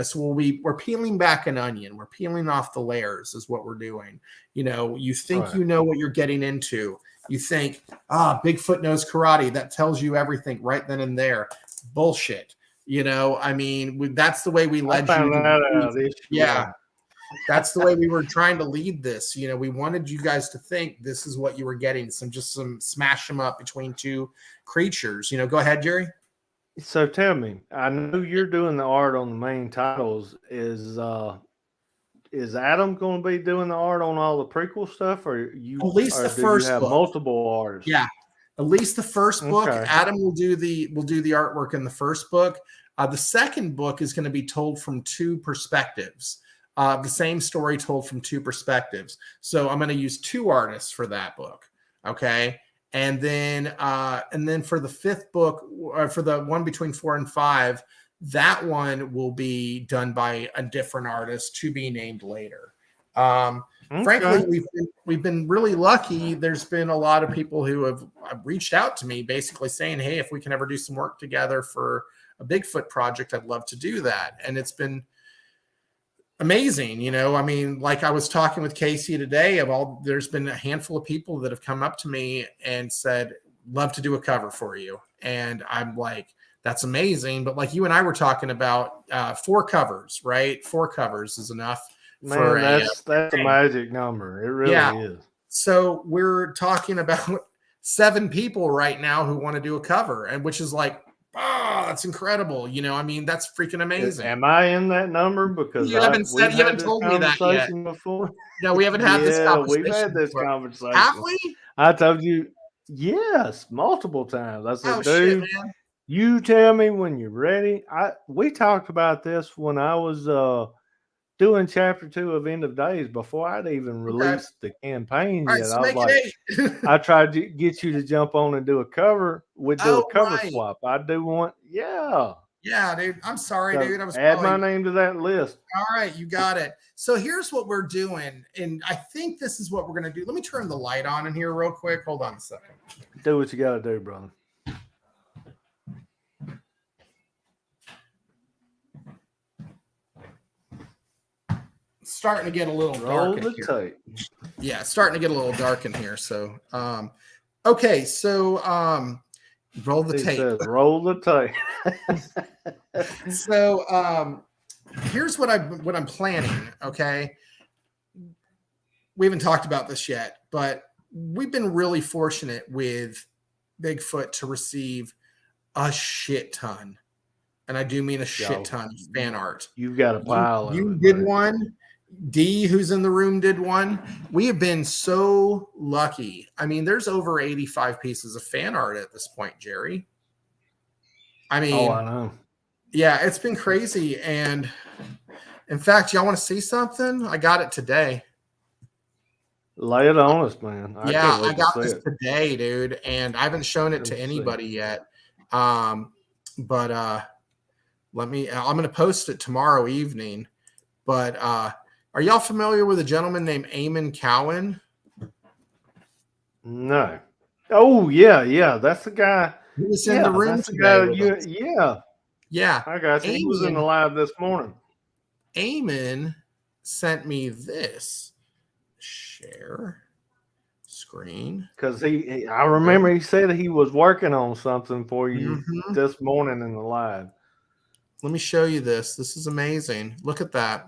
so we're peeling back an onion. We're peeling off the layers, is what we're doing. You think Right. you know what you're getting into. You think, Bigfoot knows karate. That tells you everything right then and there. Bullshit. That's the way we I led you found to that believe. out this Yeah, year. that's the way we were trying to lead this. We wanted you guys to think this is what you were getting. Some smash them up between two creatures. Go ahead, Jerry. So tell me, I know you're doing the art on the main titles. Is Adam going to be doing the art on all the prequel stuff, or At least the do you first have book. multiple artists? Yeah, at least the first book. Okay. Adam will do the artwork in the first book. The second book is going to be told from two perspectives. The same story told from two perspectives. So I'm going to use two artists for that book. Okay. And then for the fifth book, for the one between 4 and 5, that one will be done by a different artist to be named later. Frankly, we've been really lucky. There's been a lot of people who have reached out to me, basically saying, "Hey, if we can ever do some work together for a Bigfoot project, I'd love to do that." And it's been amazing. Like I was talking with Casey today, there's been a handful of people that have come up to me and said, "Love to do a cover for you." And I'm like, that's amazing. But like you and I were talking about, 4 covers, right? 4 covers is enough. Man, that's a magic number. It really is. So we're talking about 7 people right now who want to do a cover, and which is like, that's incredible. That's freaking amazing. Am I in that number? Because you haven't told me that yet. Before. No, we haven't had this conversation. We've had this before. conversation. Have we? I told you, yes, multiple times. I said, dude, shit, man. You tell me when you're ready. We talked about this when I was doing chapter 2 of End of Days before I'd even released the campaign yet. So I was like, I tried to get you to jump on and do a cover. We'd do a cover swap. I'd do one. Yeah. Yeah, dude. I'm sorry, dude. I was add my name to that list. All right, you got it. So here's what we're doing, and I think this is what we're going to do. Let me turn the light on in here real quick. Hold on a second. Do what you got to do, brother. Starting to get a little dark in here. Tape. Yeah, starting to get a little dark in here. So, okay, so roll the tape. Says, roll the tape. So, here's what I'm planning. Okay, we haven't talked about this yet, but we've been really fortunate with Bigfoot to receive a shit ton, and I do mean a shit ton of fan art. You've got a pile. You did one. D, who's in the room, did one. We have been so lucky. I mean, there's over 85 pieces of fan art at this point, Jerry. I mean, I know. Yeah, it's been crazy. And in fact, y'all want to see something? I got it today. Lay it on us, man. I got this today, dude, and I haven't shown it to anybody yet. But I'm going to post it tomorrow evening. But are y'all familiar with a gentleman named Eamon Cowan? No. Oh, yeah. That's the guy. He was in the room today. Yeah. I got you. He was in the live this morning. Eamon sent me this. Share screen. Because I remember he said he was working on something for you this morning in the live. Let me show you this. This is amazing. Look at that.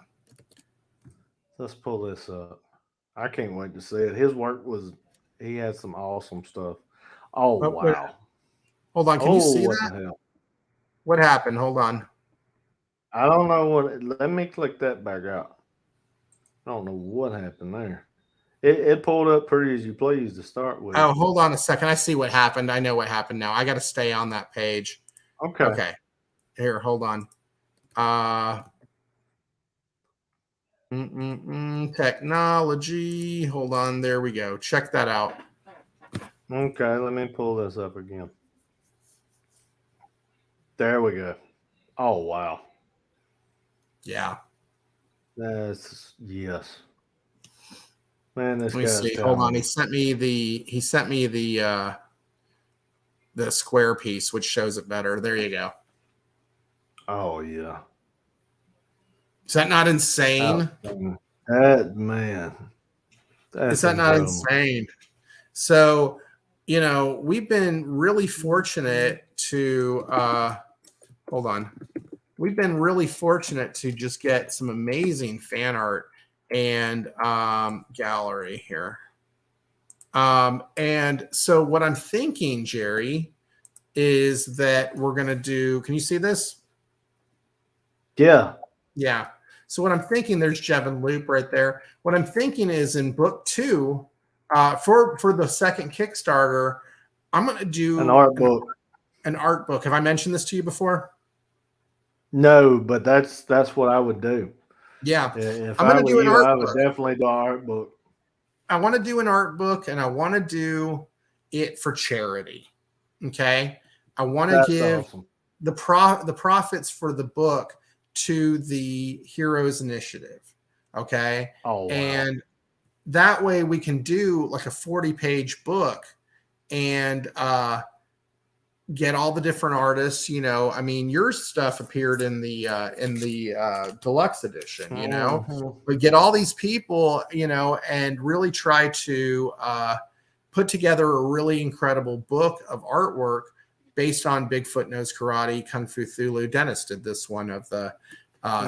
Let's pull this up. I can't wait to see it. His work was, he had some awesome stuff. Oh, Oh, wait. wow. Hold on. Can Oh, you see what that? the hell? What happened? Hold on. I don't know what, let me click that back out. I don't know what happened there. It pulled up pretty as you please to start with. Oh, hold on a second. I see what happened. I know what happened now. I got to stay on that page. Okay. Okay. Here, hold on. Technology. Hold on. There we go. Check that out. Okay, let me pull this up again. There we go. Oh, wow. Yeah. That's, yes. Man, this Let me guy's see. Hold on. talented. He sent me the square piece, which shows it better. There you go. Oh, yeah. Is that not insane? That, man. That's Is that not incredible. insane? So, you know, we've been really fortunate to hold on. We've been really fortunate to just get some amazing fan art and gallery here. And so what I'm thinking, Jerry, is that we're going to do, can you see this? Yeah. Yeah. So what I'm thinking, there's Jevin Loop right there. What I'm thinking is in book 2, for the second Kickstarter, I'm going to do An art book. An art book. Have I mentioned this to you before? No, but that's what I would do. Yeah. If I'm I going to do were an you, art I would book. definitely do an art book. I want to do an art book, and I want to do it for charity. Okay. I want to give awesome. the profits for the book to the Heroes Initiative. Okay. Oh, wow. And that way we can do like a 40-page book and get all the different artists. You know, I mean, your stuff appeared in the deluxe edition, you know, but get all these people, you know, and really try to put together a really incredible book of artwork based on Bigfoot Knows Karate, Kung Fu Thulu. Dennis did this one of the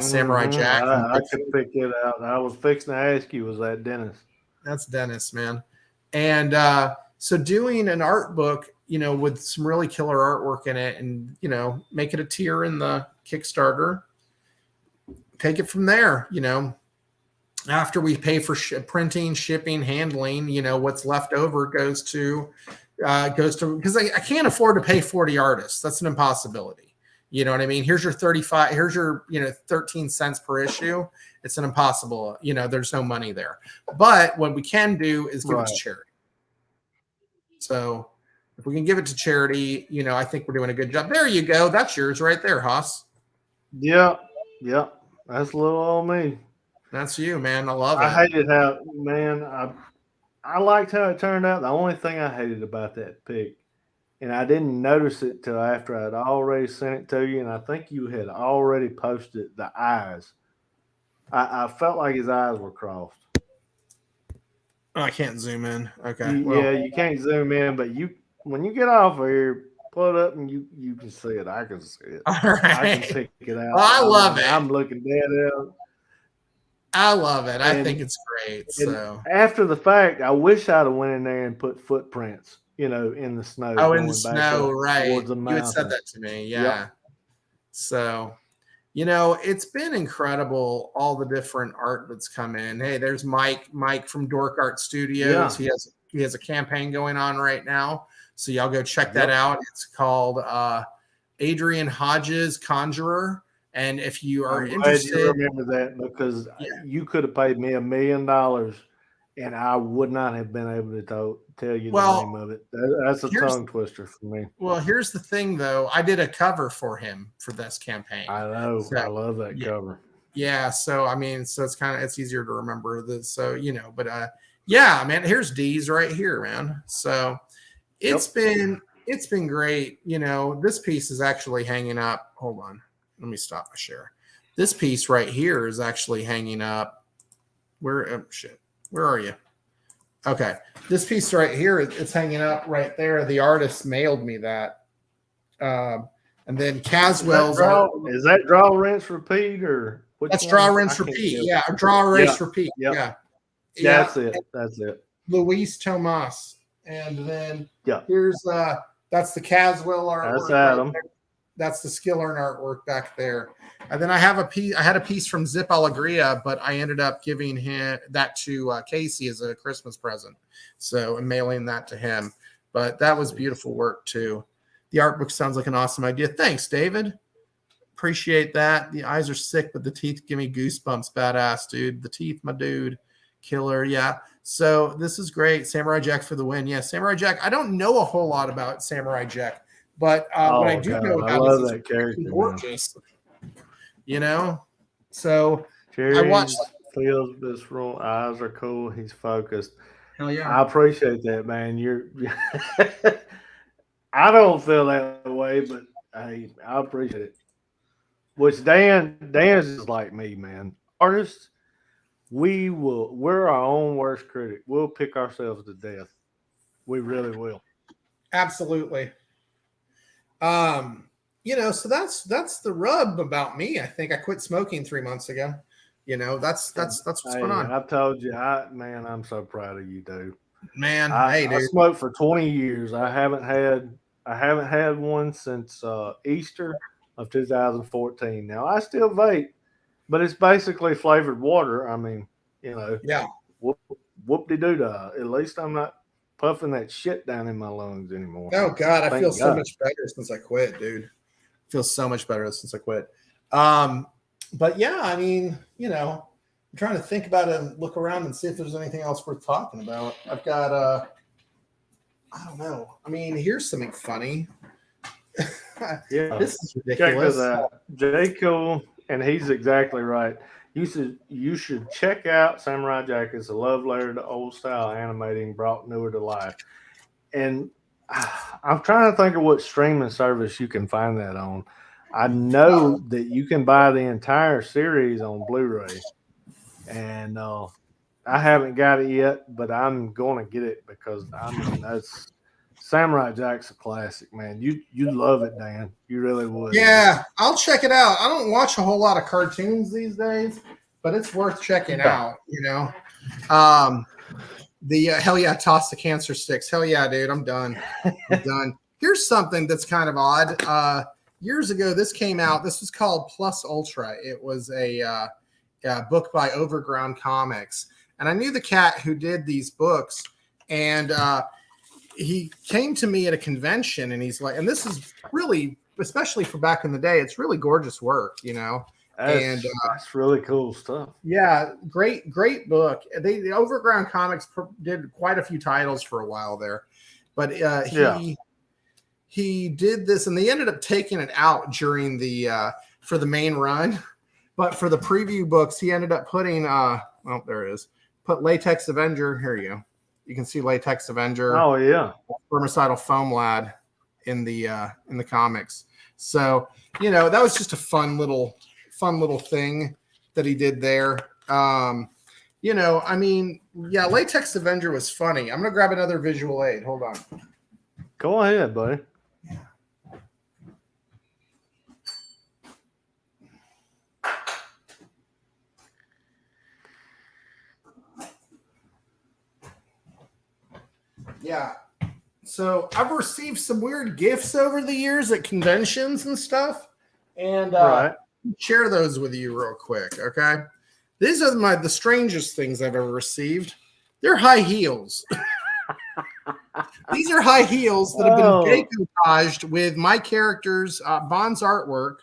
Samurai Jack. I could pick it out. I was fixing to ask you, was that Dennis? That's Dennis, man. And so doing an art book, you know, with some really killer artwork in it, and, you know, make it a tier in the Kickstarter, take it from there. You know, after we pay for printing, shipping, handling, you know, what's left over goes to because I can't afford to pay 40 artists. That's an impossibility. You know what I mean? Here's your 35, here's your, you know, 13 cents per issue. It's an impossible, you know, there's no money there. But what we can do is give it to charity. So if we can give it to charity, you know, I think we're doing a good job. There you go. That's yours right there, Haas. Yeah. Yeah. That's a little old me. That's you, man. I love it. I hated how, man, I liked how it turned out. The only thing I hated about that pic, and I didn't notice it till after I'd already sent it to you, and I think you had already posted the eyes. I felt like his eyes were crossed. Oh, I can't zoom in. Okay. Yeah, you can't zoom in, but when you get off of here, pull it up and you can see it. I can see it. All right. I can pick it out. Well, I love it. I'm looking dead out. I love it. I think it's great. So after the fact, I wish I'd have went in there and put footprints, you know, in the snow. Oh, in the snow, right? You had said mountain. that to me, yeah. Yep. So, you know, it's been incredible, all the different art that's come in. Hey, there's Mike from Dork Art Studios. Yeah. He has a campaign going on right now, so y'all go check that out. It's called Adrian Hodges Conjurer. And if you are interested, glad you remember that, because you could have paid me $1 million and I would not have been able to tell you the name of it. That's a tongue twister for me. Well, here's the thing, though. I did a cover for him for this campaign. I know. So, I love that cover. Yeah. So, I mean, so it's easier to remember this. So, you know, but yeah, man, here's D's right here, man. So it's been great. You know, this piece is actually hanging up. Hold on. Let me stop my share. This piece right here is actually hanging up. Where are you? Okay. This piece right here, it's hanging up right there. The artist mailed me that. And then Is Caswell's that draw, rinse, repeat, or which that's one? draw, I rinse, can't repeat. tell. Yeah, draw, erase, Yeah. repeat. Yep. Yeah. That's Yeah. it. That's it. Luis Tomas. And then Yeah. here's that's the Caswell artwork. That's Adam. there. That's the Skillern artwork back there. And then I had a piece from Zip Alegria, but I ended up giving him that to Casey as a Christmas present. So I'm mailing that to him. But that was beautiful work too. The art book sounds like an awesome idea. Thanks, David. Appreciate that. The eyes are sick, but the teeth give me goosebumps. Badass, dude. The teeth, my dude. Killer. Yeah. So this is great. Samurai Jack for the win. Yeah, Samurai Jack. I don't know a whole lot about Samurai Jack, but what I do know I about love is that character. Man. gorgeous. You know? So Cherry watched- feels visceral. Eyes are cool. He's focused. hell yeah. I appreciate that, man. I don't feel that way, but hey, I appreciate it. Which Dan's is like me, man. Artists, we're our own worst critic. We'll pick ourselves to death. We really will. Absolutely. So that's the rub about me. I think I quit smoking 3 months ago. That's what's going on. I told you, I'm so proud of you, dude. Man, I dude. smoked for 20 years. I haven't had one since Easter of 2014. Now I still vape, but it's basically flavored water. I mean, Yeah. whoop-de-doo-dah. At least I'm not puffing that shit down in my lungs anymore. Oh God, I Thank feel so God. much better since I quit, dude. I feel so much better since I quit. But yeah, I mean, I'm trying to think about it and look around and see if there's anything else worth talking about. I've got I don't know. I mean, here's something funny. Yeah. This is Check ridiculous. this out. J. Cole, and he's exactly right. You should check out Samurai Jack. It's a love letter to old style animating brought newer to life. And I'm trying to think of what streaming service you can find that on. I know that you can buy the entire series on Blu-ray, and I haven't got it yet, but I'm going to get it because that's Samurai Jack's a classic, man. You love it, Dan. You really would. Yeah, I'll check it out. I don't watch a whole lot of cartoons these days, but it's worth checking out. The hell yeah, toss the cancer sticks. Hell yeah, dude, I'm done. I'm done. Here's something that's kind of odd. Years ago, this came out. This was called Plus Ultra. It was a book by Overground Comics, and I knew the cat who did these books, and he came to me at a convention, and he's like, and this is really, especially for back in the day, it's really gorgeous work, That's really cool stuff. Yeah, great book. The Overground Comics did quite a few titles for a while there, but he did this, and they ended up taking it out during the for the main run, but for the preview books, he ended up putting there it is. Put Latex Avenger. Here you go. You can see Latex Avenger. Oh yeah, Spermicidal Foam Lad in the comics. So that was just a fun little thing that he did there. I mean, yeah, Latex Avenger was funny. I'm gonna grab another visual aid. Hold on. Go ahead, buddy. Yeah. So I've received some weird gifts over the years at conventions and stuff, and Right. share those with you real quick. Okay. These are the strangest things I've ever received. They're high heels. These are high heels that have been decoupaged with my character's Bond's artwork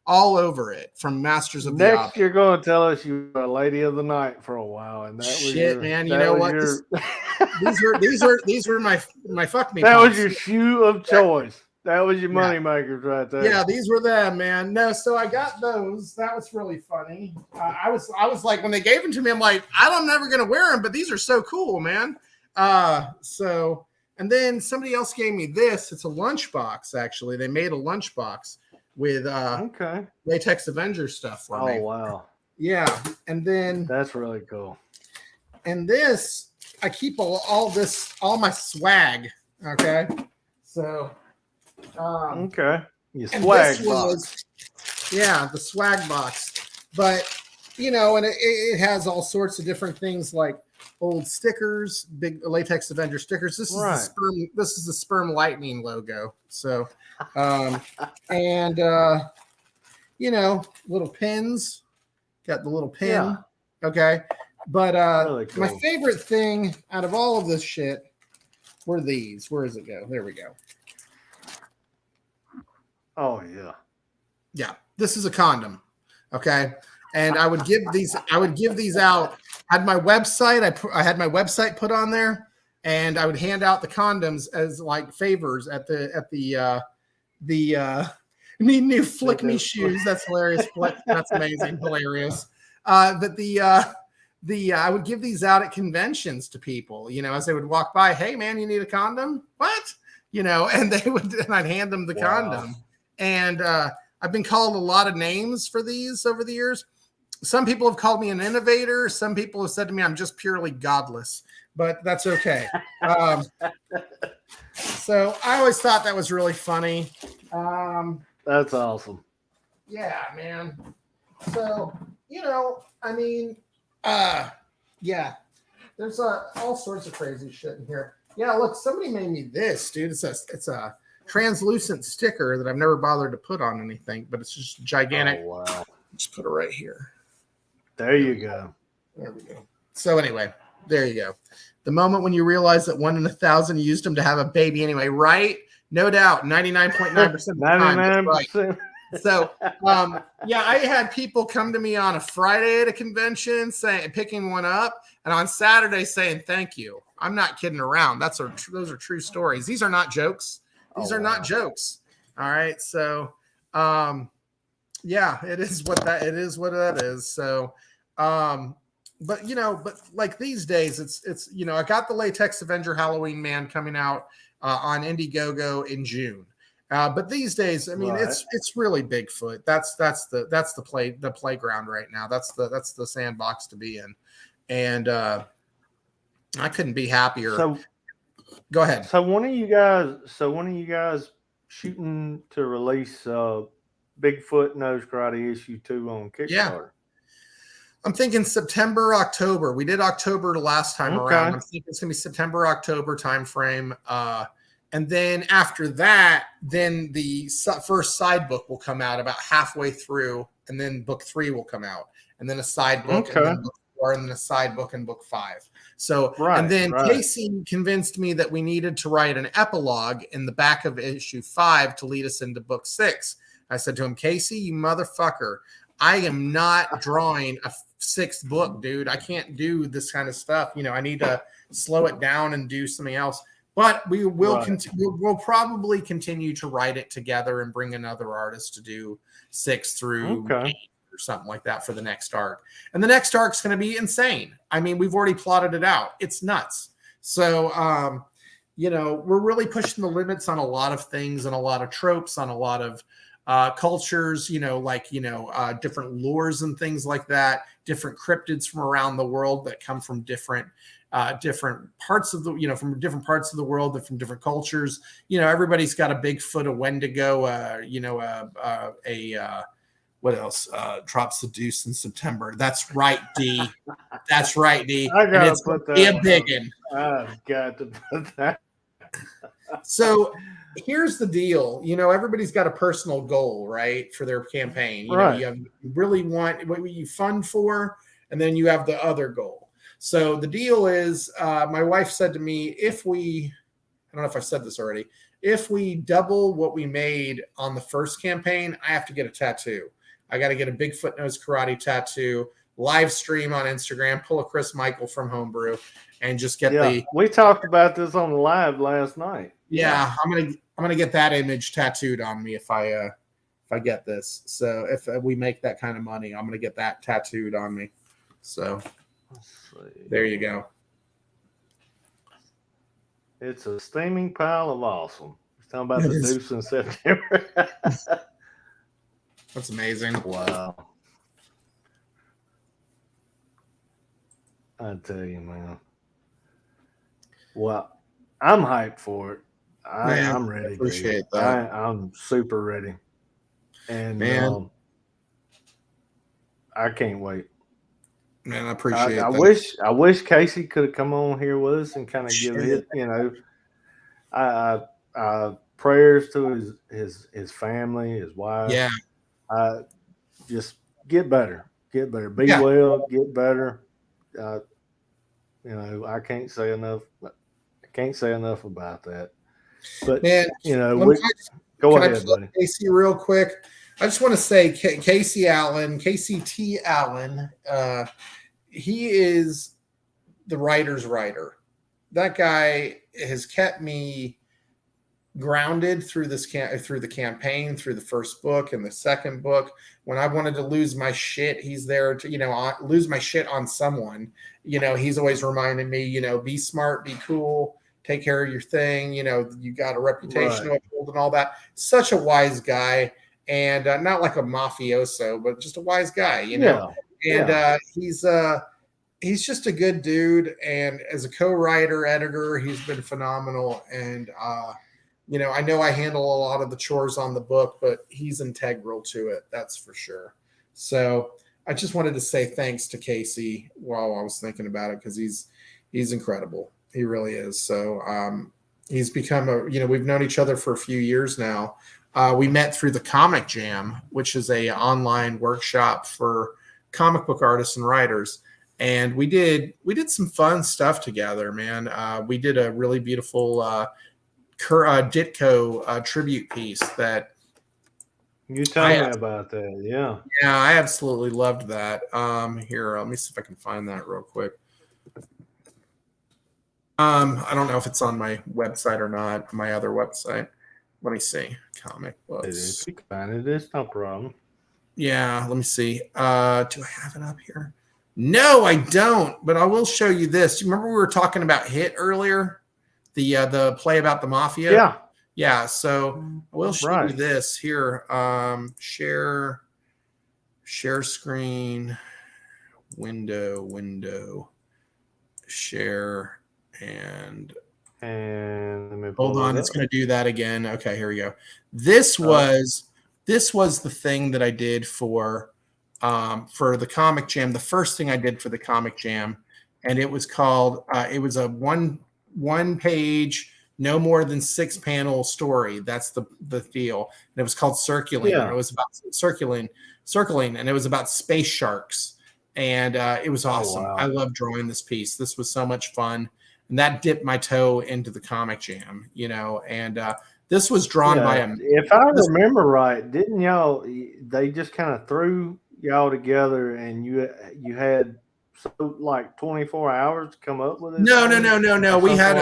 all over it from Masters of the Next, Obvious. you're going to tell us you were a lady of the night for a while, and that was Shit, your, man. that You know was what? your- These were my fuck me. that was pumps. your shoe of choice. That was your money makers right there. Yeah, these were them, man. No, so I got those. That was really funny. I was like, when they gave them to me, I'm like, I'm never gonna wear them, but these are so cool, man. And then somebody else gave me this. It's a lunchbox, actually. They made a lunchbox with Okay. Latex Avenger stuff for me. Oh wow. Yeah, and then That's really cool. and this, I keep all my swag. Okay, so. Okay. Your And swag this box. was, yeah, the swag box. But, and it has all sorts of different things like old stickers, big Latex Avenger stickers. This Right. is the Sperm Lightning logo. So, and little pins. Got the little pin. Yeah. Okay. But Really my cool. favorite thing out of all of this shit were these. Where does it go? There we go. Oh yeah. Yeah, this is a condom. Okay. And I would give these out. I had my website. I had my website put on there, and I would hand out the condoms as like favors at the need new flick me shoes. That's hilarious. That's amazing. Hilarious. But I would give these out at conventions to people, as they would walk by. Hey man, you need a condom? What? And I'd hand them the condom. And I've been called a lot of names for these over the years. Some people have called me an innovator. Some people have said to me, I'm just purely godless, but that's okay. So I always thought that was really funny. That's awesome. Yeah, man. So, yeah, there's all sorts of crazy shit in here. Yeah, look, somebody made me this, dude. It's a translucent sticker that I've never bothered to put on anything, but it's just gigantic. Oh, wow. Just put it right here. There you go. There we go. So anyway, there you go. The moment when you realize that 1 in 1,000 used them to have a baby anyway, right? No doubt, 99.9% of the time. That's right. 99%. So, yeah, I had people come to me on a Friday at a convention picking one up, and on Saturday saying thank you. I'm not kidding around. Those are true stories. These are not jokes. These are not jokes. All right. So, yeah, it is what that is. So, but like these days, it's I got the Latex Avenger Halloween Man coming out on Indiegogo in June. But these days, I mean, Right. it's really Bigfoot. That's the playground right now. That's the sandbox to be in, and I couldn't be happier. So go ahead. So when are you guys shooting to release Bigfoot Knows Karate issue 2 on Kickstarter? Yeah. I'm thinking September, October. We did October last time around. I'm thinking it's gonna be September, October timeframe. And then after that, then the first side book will come out about halfway through, and then book 3 will come out, and then a side book, and then book 4, and then a side book and book 5. So, and then Casey convinced me that we needed to write an epilogue in the back of issue 5 to lead us into book 6. I said to him, Casey, you motherfucker, I am not drawing a 6th book, dude. I can't do this kind of stuff. I need to slow it down and do something else. But we will we'll probably continue to write it together and bring another artist to do 6 through 8 or something like that for the next arc. And the next arc's going to be insane. I mean, we've already plotted it out. It's nuts. So, we're really pushing the limits on a lot of things and a lot of tropes, on a lot of cultures, different lures and things like that, different cryptids from around the world that come from different parts of the, from different parts of the world, from different cultures. Everybody's got a Bigfoot, a Wendigo, what else? Drops the Deuce in September. That's right, D. That's right, D. I gotta put that. A big one. I've got to put that. So here's the deal. Everybody's got a personal goal, right, for their campaign. You really want what you fund for, and then you have the other goal. So the deal is, my wife said to me, I don't know if I've said this already, if we double what we made on the first campaign, I have to get a tattoo. I got to get a Bigfoot Knows Karate tattoo, live stream on Instagram, pull a Chris Michael from Homebrew, and just get we talked about this on the live last night. Yeah, I'm gonna get that image tattooed on me if I get this. So if we make that kind of money, I'm gonna get that tattooed on me. So there you go. It's a steaming pile of awesome. He's talking about the Deuce in September. That's amazing. Wow. I tell you, man. Well, I'm hyped for it. Man, I'm I ready, dude. appreciate that. I'm super ready, and Man, I can't wait. man, I appreciate I that. wish Casey could have come on here with us and kind of give Shit. his, prayers to his family, his wife. Yeah, Just get better, be yeah, well, get better. Uh, I can't say enough. I can't say enough about that. But man. Let me, go can I ahead, plug buddy. Casey real quick? I just want to say Casey Allen, Casey T. Allen. He is the writer's writer. That guy has kept me grounded through through the campaign, through the first book and the second book. When I wanted to lose my shit, he's there to lose my shit on someone. He's always reminding me, be smart, be cool, take care of your thing. You got a reputation to uphold and all that. Such a wise guy, and not like a mafioso, but just a wise guy. And he's just a good dude. And as a co-writer, editor, he's been phenomenal. And I know I handle a lot of the chores on the book, but he's integral to it. That's for sure. So I just wanted to say thanks to Casey while I was thinking about it, because he's incredible. He really is. So he's become we've known each other for a few years now. We met through the Comic Jam, which is a online workshop for comic book artists and writers. And we did some fun stuff together, man. We did a really beautiful Ditko tribute piece that you tell me about that. Yeah, I absolutely loved that. Here, let me see if I can find that real quick. I don't know if it's on my website or not, my other website. Let me see. Comic books. If you find it, it's no problem. Yeah, let me see. Do I have it up here? No, I don't, but I will show you this. Do you remember we were talking about Hit earlier? The play about the mafia. Yeah. So we'll show you this here. Share screen, window, share, and let me hold on. It's going to do that again. Okay, here we go. This was the thing that I did for the Comic Jam. The first thing I did for the Comic Jam, and it was called. It was a one page, no more than 6 panel story. That's the deal. And it was called Circling. Yeah. And it was about circling, and it was about space sharks. And it was awesome. Oh, wow. I love drawing this piece. This was so much fun. And that dipped my toe into the Comic Jam, and this was drawn by a. If I remember right, didn't y'all? They just kind of threw y'all together, and you had like 24 hours to come up with it. No. We had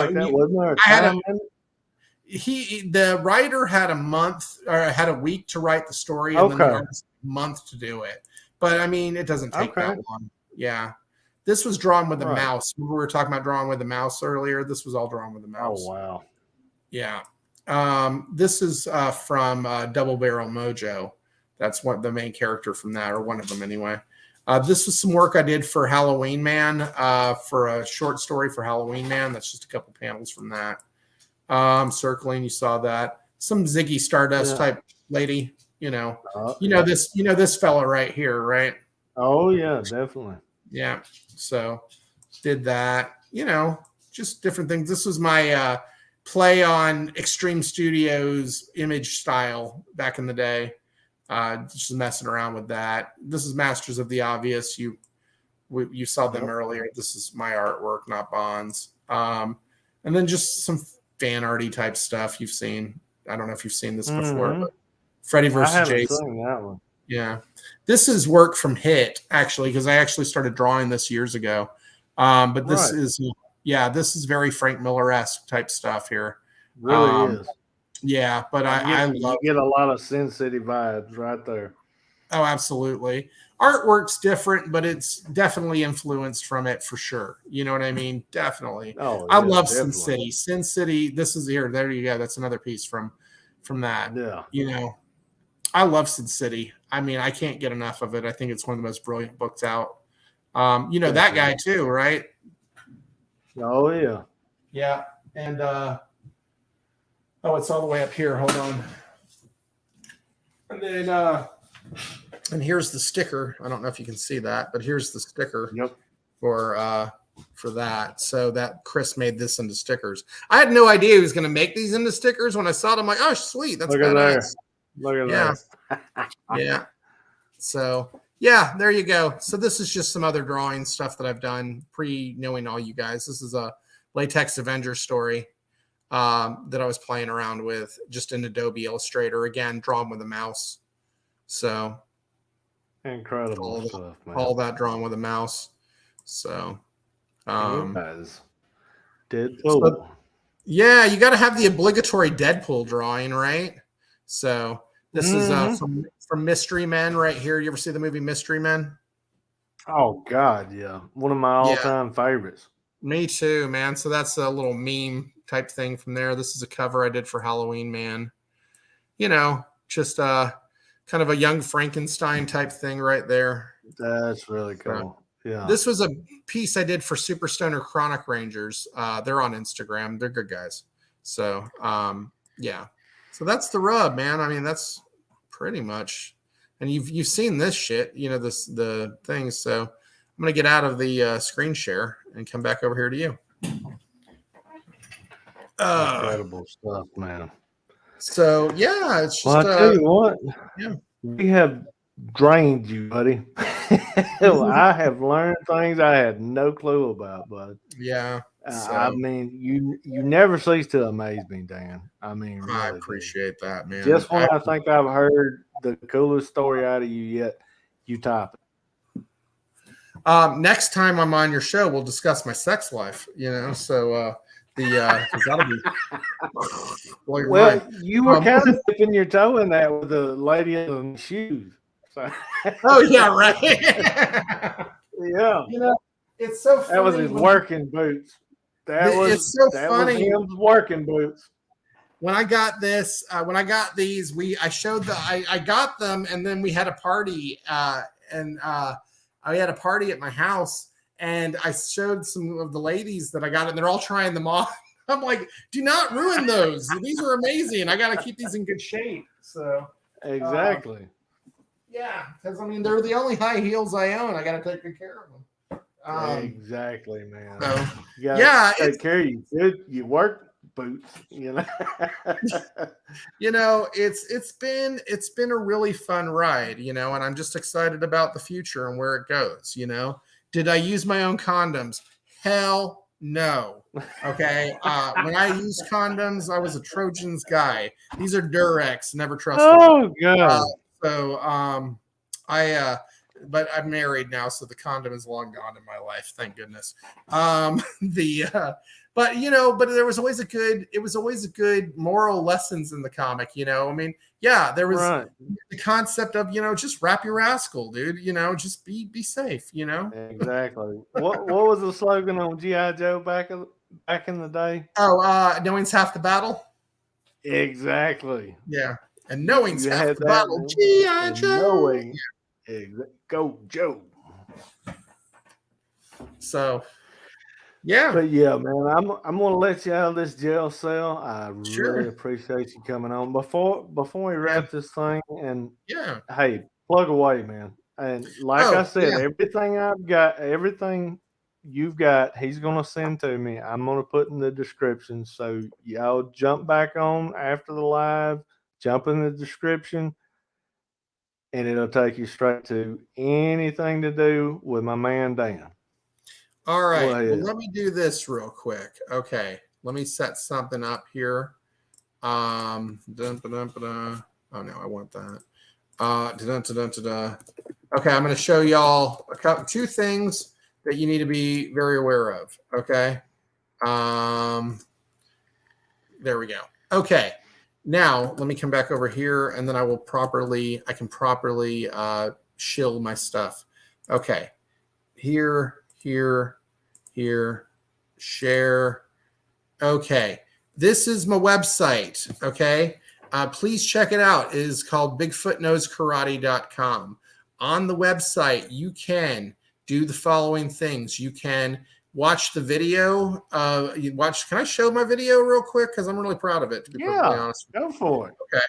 the writer had a month or had a week to write the story, and then the artist a month to do it. But I mean, it doesn't take that long. Yeah. This was drawn with a mouse. We were talking about drawing with a mouse earlier. This was all drawn with a mouse. Oh, wow. Yeah. This is from Double Barrel Mojo. That's what the main character from that, or one of them anyway. This was some work I did for Halloween Man, for a short story for Halloween Man. That's just a couple panels from that. Circling, you saw that. Some Ziggy Stardust type lady, this fella right here, right? Oh, yeah, definitely. Yeah. So did that, just different things. This was my play on Extreme Studios image style back in the day. Just messing around with that. This is Masters of the Obvious. You saw them earlier. This is my artwork, not Bond's. And then just some fan arty type stuff you've seen. I don't know if you've seen this before, but Freddy versus Jason. Seen that one. Yeah. This is work from Hit, actually, because I actually started drawing this years ago. But this is very Frank Miller-esque type stuff here. Really is. Yeah, but I love. You get a lot of Sin City vibes right there. Oh, absolutely. Artwork's different, but it's definitely influenced from it for sure. You know what I mean? Definitely. Oh, I love definitely. Sin City. Sin City. This is here. There you go. That's another piece from that. Yeah. I love Sin City. I mean, I can't get enough of it. I think it's one of the most brilliant books out. That guy too, right? Oh yeah. Yeah. And Oh, it's all the way up here. Hold on. And then and here's the sticker. I don't know if you can see that, but here's the sticker Yep. for that. So that Chris made this into stickers. I had no idea he was going to make these into stickers. When I saw it, I'm like, oh, sweet. That's Look at there. badass. Look at Yeah. that. Yeah. So yeah, there you go. So this is just some other drawing stuff that I've done pre-knowing all you guys. This is a Latex Avenger story that I was playing around with just in Adobe Illustrator, again, drawn with a mouse. So Incredible stuff, man. all that drawn with a mouse. So Guys, Deadpool. So- yeah, you got to have the obligatory Deadpool drawing, right? So this is from Mystery Men right here. You ever see the movie Mystery Men? Oh God, yeah, one of my all-time favorites. Me too, man. So that's a little meme type thing from there. This is a cover I did for Halloween, man. You know, just kind of a young Frankenstein type thing right there. That's really cool. Yeah. This was a piece I did for Super Stoner Chronic Rangers. They're on Instagram. They're good guys. So yeah. So that's the rub, man. I mean, that's pretty much. And you've seen this shit, you know, the things. So I'm gonna get out of the screen share and come back over here to you. Incredible stuff, man. So yeah, it's just. Well, I tell you what, yeah. we have drained you, buddy. I have learned things I had no clue about, bud. Yeah. I mean, you never cease to amaze me, Dan. I mean, really, I appreciate that, man. Just when I think I've heard the coolest story out of you yet, you top it. Next time I'm on your show, we'll discuss my sex life. You know, so that'll be. Well, you were kind of dipping your toe in that with the lady in the shoes. So. Oh yeah, right. Yeah. You know, it's so funny. That was his working boots. It's so funny. Was his working boots. When I got this, when I got these, I got them, and then we had a party, and I had a party at my house, and I showed some of the ladies that I got, and they're all trying them on. I'm like, do not ruin those. These are amazing. I got to keep these in good shape. So exactly. Yeah, because I mean, they're the only high heels I own. I got to take good care of them. Exactly, man. So, you gotta take care of you work boots, you know. You know, it's been a really fun ride, you know, and I'm just excited about the future and where it goes. You know, did I use my own condoms? Hell no. Okay. When I used condoms, I was a Trojans guy. These are Durex. Never trust them. Oh God. But I'm married now, so the condom is long gone in my life. Thank goodness. But you know, but there was always a good moral lessons in the comic, you know. I mean, yeah, there was the concept of, you know, just wrap your rascal, dude, you know, just be safe, you know. Exactly. What was the slogan on G.I. Joe back in the day? Oh, knowing's half the battle. Exactly. Yeah. And knowing's half the battle. G.I. Joe. Go Joe. So, yeah. But yeah, man, I'm gonna let you out of this jail cell. I really appreciate you coming on. Before we wrap this thing, and hey, plug away, man. And like I said, everything I've got, everything you've got, he's gonna send to me. I'm gonna put in the description. So y'all jump back on after the live, jump in the description. And it'll take you straight to anything to do with my man Dan. All right. Well, let me do this real quick. Okay. Let me set something up here. Oh no, I want that. Okay, I'm going to show y'all two things that you need to be very aware of. Okay. There we go. Okay. Now, let me come back over here, and then I can properly shill my stuff. Okay. Here, share. Okay. This is my website. Okay. Please check it out. It is called BigfootKnowsKarate.com. On the website, you can do the following things. You can watch the video. Can I show my video real quick? Because I'm really proud of it, to be perfectly honest. Go for it. Okay.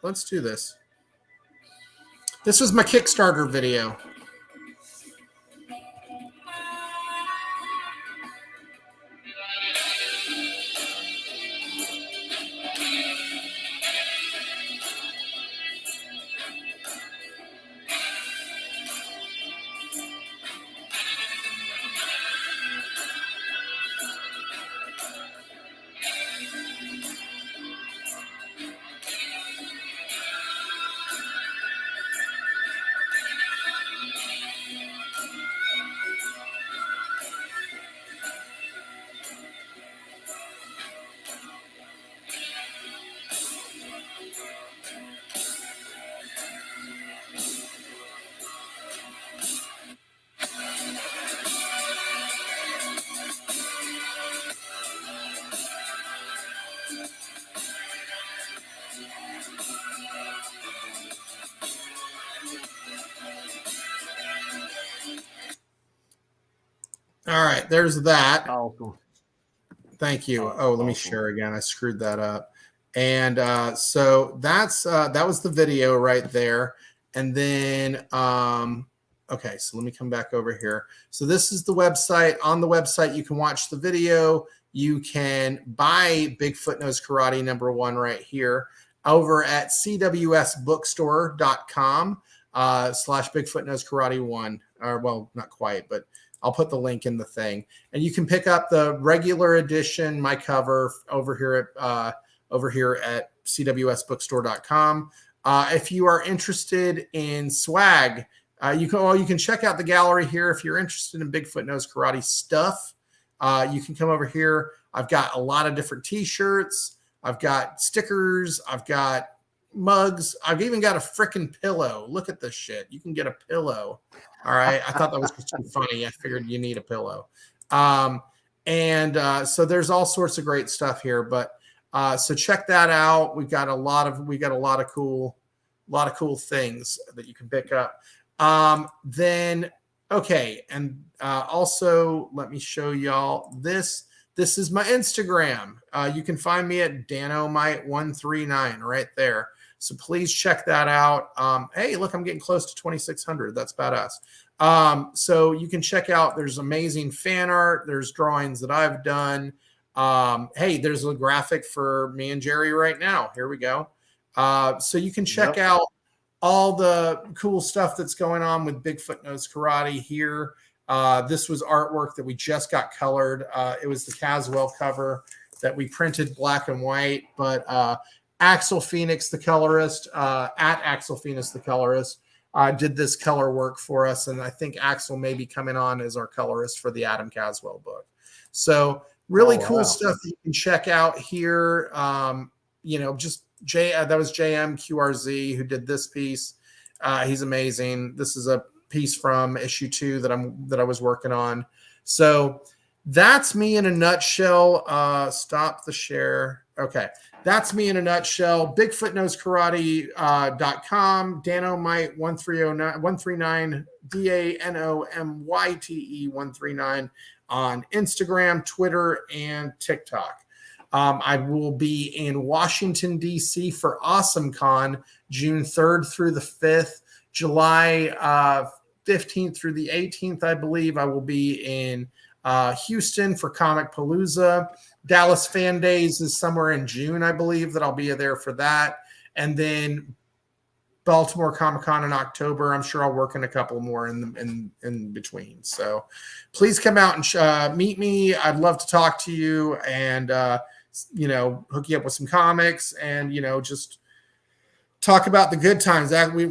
Let's do this. This was my Kickstarter video. All right, there's that. Awesome. Thank you. Oh, let me share again. I screwed that up. And so that's that was the video right there. And then okay, so let me come back over here. So this is the website. On the website, you can watch the video. You can buy Bigfoot Knows Karate #1 right here over at cwsbookstore.com /Bigfoot Knows Karate 1. Or well, not quite, but I'll put the link in the thing, and you can pick up the regular edition, my cover over here at cwsbookstore.com. If you are interested in swag, you can check out the gallery here. If you're interested in Bigfoot Knows Karate stuff, you can come over here. I've got a lot of different T-shirts. I've got stickers. I've got mugs. I've even got a freaking pillow. Look at this shit. You can get a pillow. All right. I thought that was too funny. I figured you need a pillow. So there's all sorts of great stuff here, but so check that out. We got a lot of cool things that you can pick up. Then, okay. And also let me show y'all this. This is my Instagram. You can find me at Danomite139 right there. So please check that out. Hey, look, I'm getting close to 2,600. That's badass. So you can check out, there's amazing fan art. There's drawings that I've done. Hey, there's a graphic for me and Jerry right now. Here we go. So you can check out all the cool stuff that's going on with Bigfoot Knows Karate here. This was artwork that we just got colored. It was the Caswell cover that we printed black and white, but Axel Phoenix, the colorist, at Axel Phoenix, the colorist, did this color work for us. And I think Axel may be coming on as our colorist for the Adam Caswell book. So really cool stuff that you can check out here. Just that was JM QRZ who did this piece. He's amazing. This is a piece from issue 2 that I was working on. So that's me in a nutshell. Stop the share. Okay. That's me in a nutshell. BigfootKnowsKarate.com, Danomite139, DANOMYTE139 on Instagram, Twitter, and TikTok. I will be in Washington, D.C. for AwesomeCon, June 3rd through the 5th, July 15th through the 18th, I believe. I will be in Houston for Comic Palooza. Dallas Fan Days is somewhere in June, I believe, that I'll be there for that. And then Baltimore Comic-Con in October. I'm sure I'll work in a couple more in between. So please come out and meet me. I'd love to talk to you and, hook you up with some comics and, just talk about the good times. That we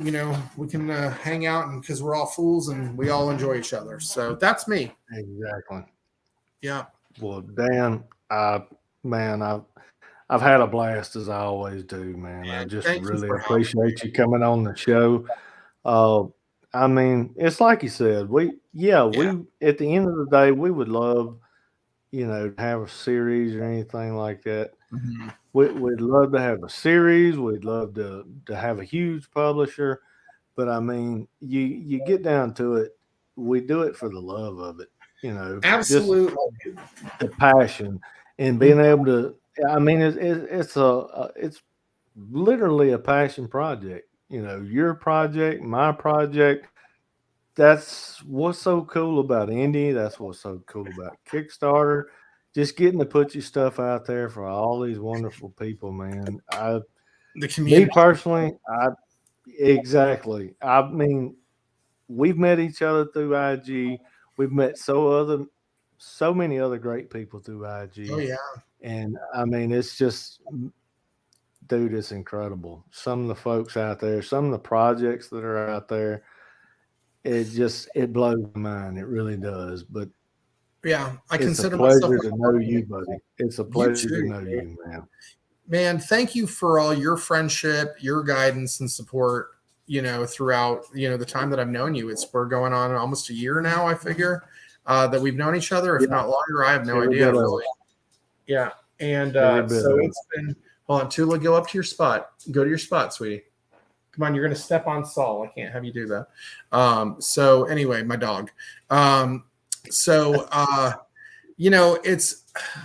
can hang out and because we're all fools and we all enjoy each other. So that's me. Exactly. Yeah. Well, Dan, I've had a blast as I always do, man. I just really appreciate you coming on the show. I mean, it's like you said, we at the end of the day, we would love, to have a series or anything like that. Mm-hmm. We'd love to have a series. We'd love to have a huge publisher. But I mean, you get down to it, we do it for the love of it. You know, Absolutely. just the passion and being able to. I mean, it's literally a passion project. You know, your project, my project. That's what's so cool about indie. That's what's so cool about Kickstarter. Just getting to put your stuff out there for all these wonderful people, man. The Me community. personally, exactly. I mean, we've met each other through IG. We've met so many other great people through IG. Oh yeah. And I mean, it's just, dude, it's incredible. Some of the folks out there, some of the projects that are out there, it blows my mind. It really does. But Yeah. I it's a consider myself pleasure a to know you, buddy. It's a You pleasure to too, know dude. you, man. Man, thank you for all your friendship, your guidance and support, throughout, the time that I've known you. We're going on almost a year now, I figure, that we've known each other, if Yeah. not longer. I have no Every idea, bit of really. Yeah. And Every bit so of it. it's been, hold on, Tula, go up to your spot. Go to your spot, sweetie. Come on, you're going to step on Saul. I can't have you do that. So anyway, my dog.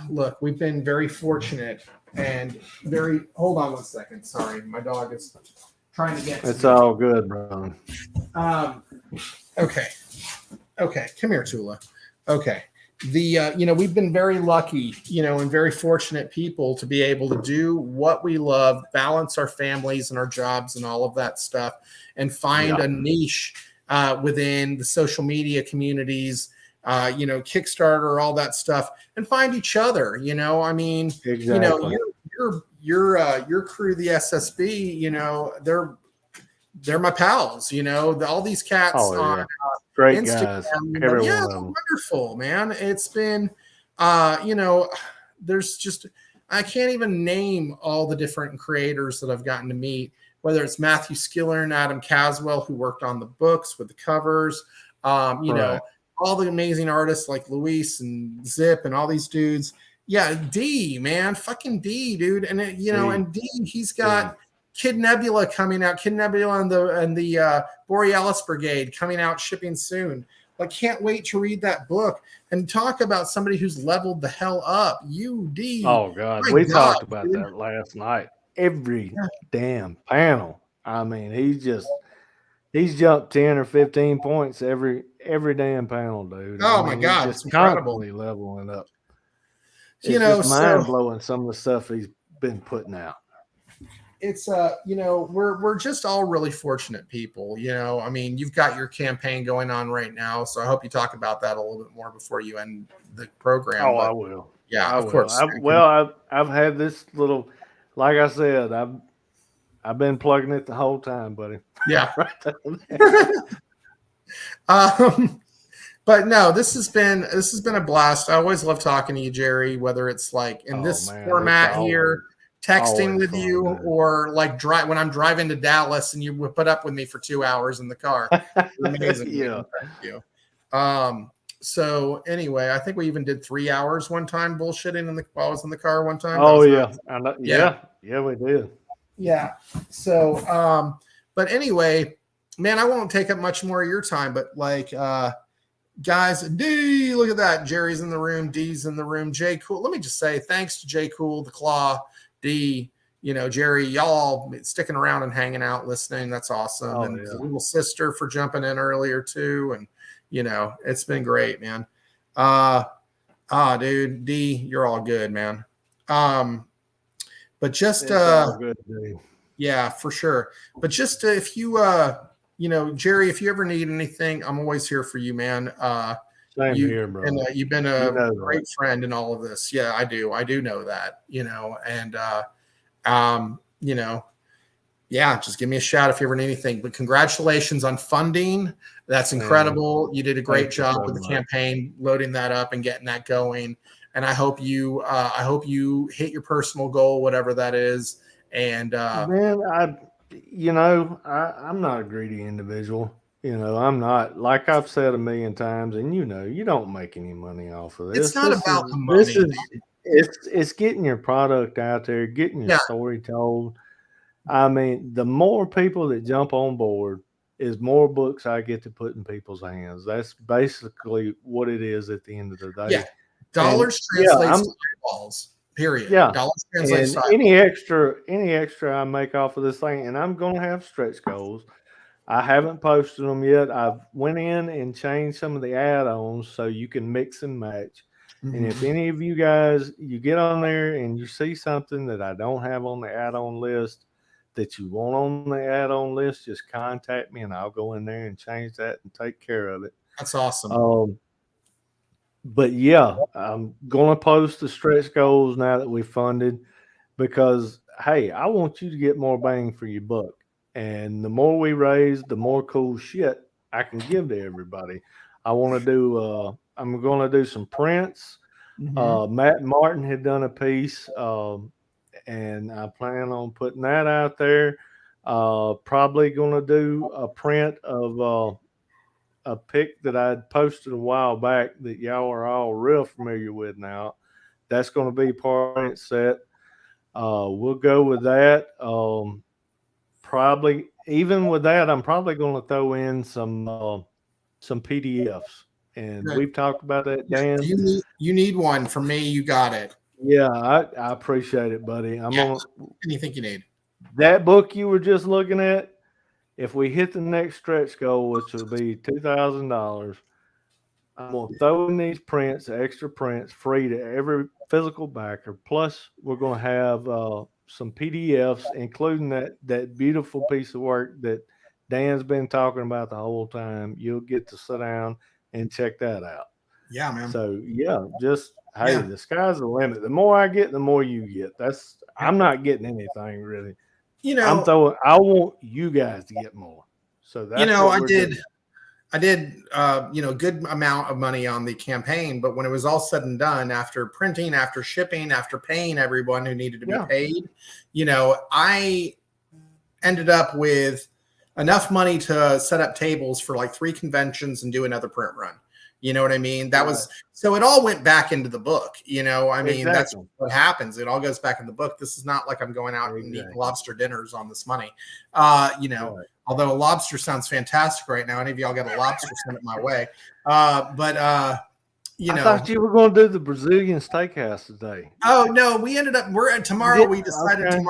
Look, we've been very fortunate and hold on one second. Sorry. My dog is trying to get to It's me. all good, bro. Okay. Come here, Tula. Okay. We've been very lucky, and very fortunate people to be able to do what we love, balance our families and our jobs and all of that stuff, and find a niche within the social media communities, Kickstarter, all that stuff, and find each other. I mean, Exactly. your crew, the SSB, they're my pals. All these cats Oh, yeah. on Great Instagram, guys. Every yeah, one it's of them. wonderful, man. It's been, there's just, I can't even name all the different creators that I've gotten to meet, whether it's Matthew Skiller and Adam Caswell, who worked on the books with the covers, Right. all the amazing artists like Luis and Zip and all these dudes. Yeah, D, man, fucking D, dude. And and D, he's got Kid Nebula coming out, Kid Nebula and the Borealis Brigade coming out, shipping soon. I can't wait to read that book and talk about somebody who's leveled the hell up. D. Oh, God. My We God, talked about dude. that last night. Every damn panel. I mean, he's jumped 10 or 15 points every damn panel, dude. Oh, I my mean, God, he's it's just incredible. constantly leveling up. It's You know, just so- mind blowing some of the stuff he's been putting out. It's we're just all really fortunate people. I mean, you've got your campaign going on right now, so I hope you talk about that a little bit more before you end the program. Oh, but, I will. Yeah, I of will. course. I've had this little, like I said, I've been plugging it the whole time, buddy. Yeah. Right there. But no, this has been a blast. I always love talking to you, Jerry, whether it's like in this format here, texting with fun, you, man. or like when I'm driving to Dallas and you would put up with me for 2 hours in the car. Amazing. Yeah. Thank you. So anyway, I think we even did 3 hours one time bullshitting while I was in the car one time. Oh, yeah. Nice. I know. Yeah, we did. Yeah. So, but anyway, man, I won't take up much more of your time, but guys, D, look at that. Jerry's in the room. D's in the room. Jay Cool. Let me just say thanks to Jay Cool, the Claw, D, Jerry, y'all sticking around and hanging out, listening. That's awesome. Oh, and yeah. the little sister for jumping in earlier too. And, it's been great, man. Dude, D, you're all good, man. But just, It's all good, dude. yeah, for sure. But just if you, Jerry, if you ever need anything, I'm always here for you, man. Same here, bro. And you've been a great that. friend in all of this. Yeah, I do. I do know that, and, yeah, just give me a shout if you ever need anything. But congratulations on funding. That's incredible. You did a great job with the campaign, loading that up and getting that going. And I hope you hit your personal goal, whatever that is. And man, I'm not a greedy individual. I'm not, like I've said a million times, and you don't make any money off of this. It's not about the money. It's getting your product out there, getting your story told. I mean, the more people that jump on board, is more books I get to put in people's hands. That's basically what it is at the end of the day. Yeah. Dollars yeah, translates to eyeballs. Period. Yeah. Dollars translates And to any extra I make off of this thing, and I'm gonna have stretch goals. I haven't posted them yet. I've went in and changed some of the add-ons so you can mix and match. And if any of you guys, you get on there and you see something that I don't have on the add-on list that you want on the add-on list, just contact me and I'll go in there and change that and take care of it. That's awesome. But yeah, I'm going to post the stretch goals now that we funded because, hey, I want you to get more bang for your buck. And the more we raise, the more cool shit I can give to everybody. I want to do, I'm going to do some prints. Matt Martin had done a piece, and I plan on putting that out there. Probably going to do a print of a pic that I'd posted a while back that y'all are all real familiar with now. That's going to be part of it set. We'll go with that. Probably even with that, I'm probably going to throw in some PDFs, and we've talked about that, Dan. You need one from me. You got it. Yeah, I appreciate it, buddy. Anything you need. That book you were just looking at, if we hit the next stretch goal, which will be $2,000, I'm going to throw in these prints, extra prints, free to every physical backer. Plus, we're going to have some PDFs, including that beautiful piece of work that Dan's been talking about the whole time. You'll get to sit down and check that out. Yeah, man. So, yeah, the sky's the limit. The more I get, the more you get. I'm not getting anything really. I want you guys to get more. So that's I did good amount of money on the campaign, but when it was all said and done, after printing, after shipping, after paying everyone who needed to be paid, I ended up with enough money to set up tables for like 3 conventions and do another print run. You know what I mean? That was, so it all went back into the book, I mean, that's what happens. It all goes back in the book. This is not like I'm going out and eating lobster dinners on this money. Although a lobster sounds fantastic right now. Any of y'all got a lobster, send it my way. I thought you were going to do the Brazilian steakhouse today. Oh no, we ended up, tomorrow we decided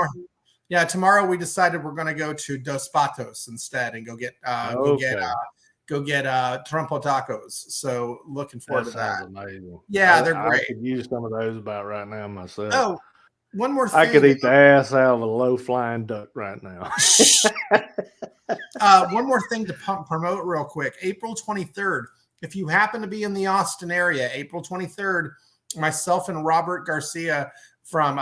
we decided we're going to go to Dos Patos instead and go get trompo tacos. So looking forward to that. Amazing. Yeah, they're great. I could use some of those about right now myself. Oh, one more thing. I could eat the ass out of a low flying duck right now. One more thing to promote real quick. April 23rd. If you happen to be in the Austin area, April 23rd, myself and Robert Garcia from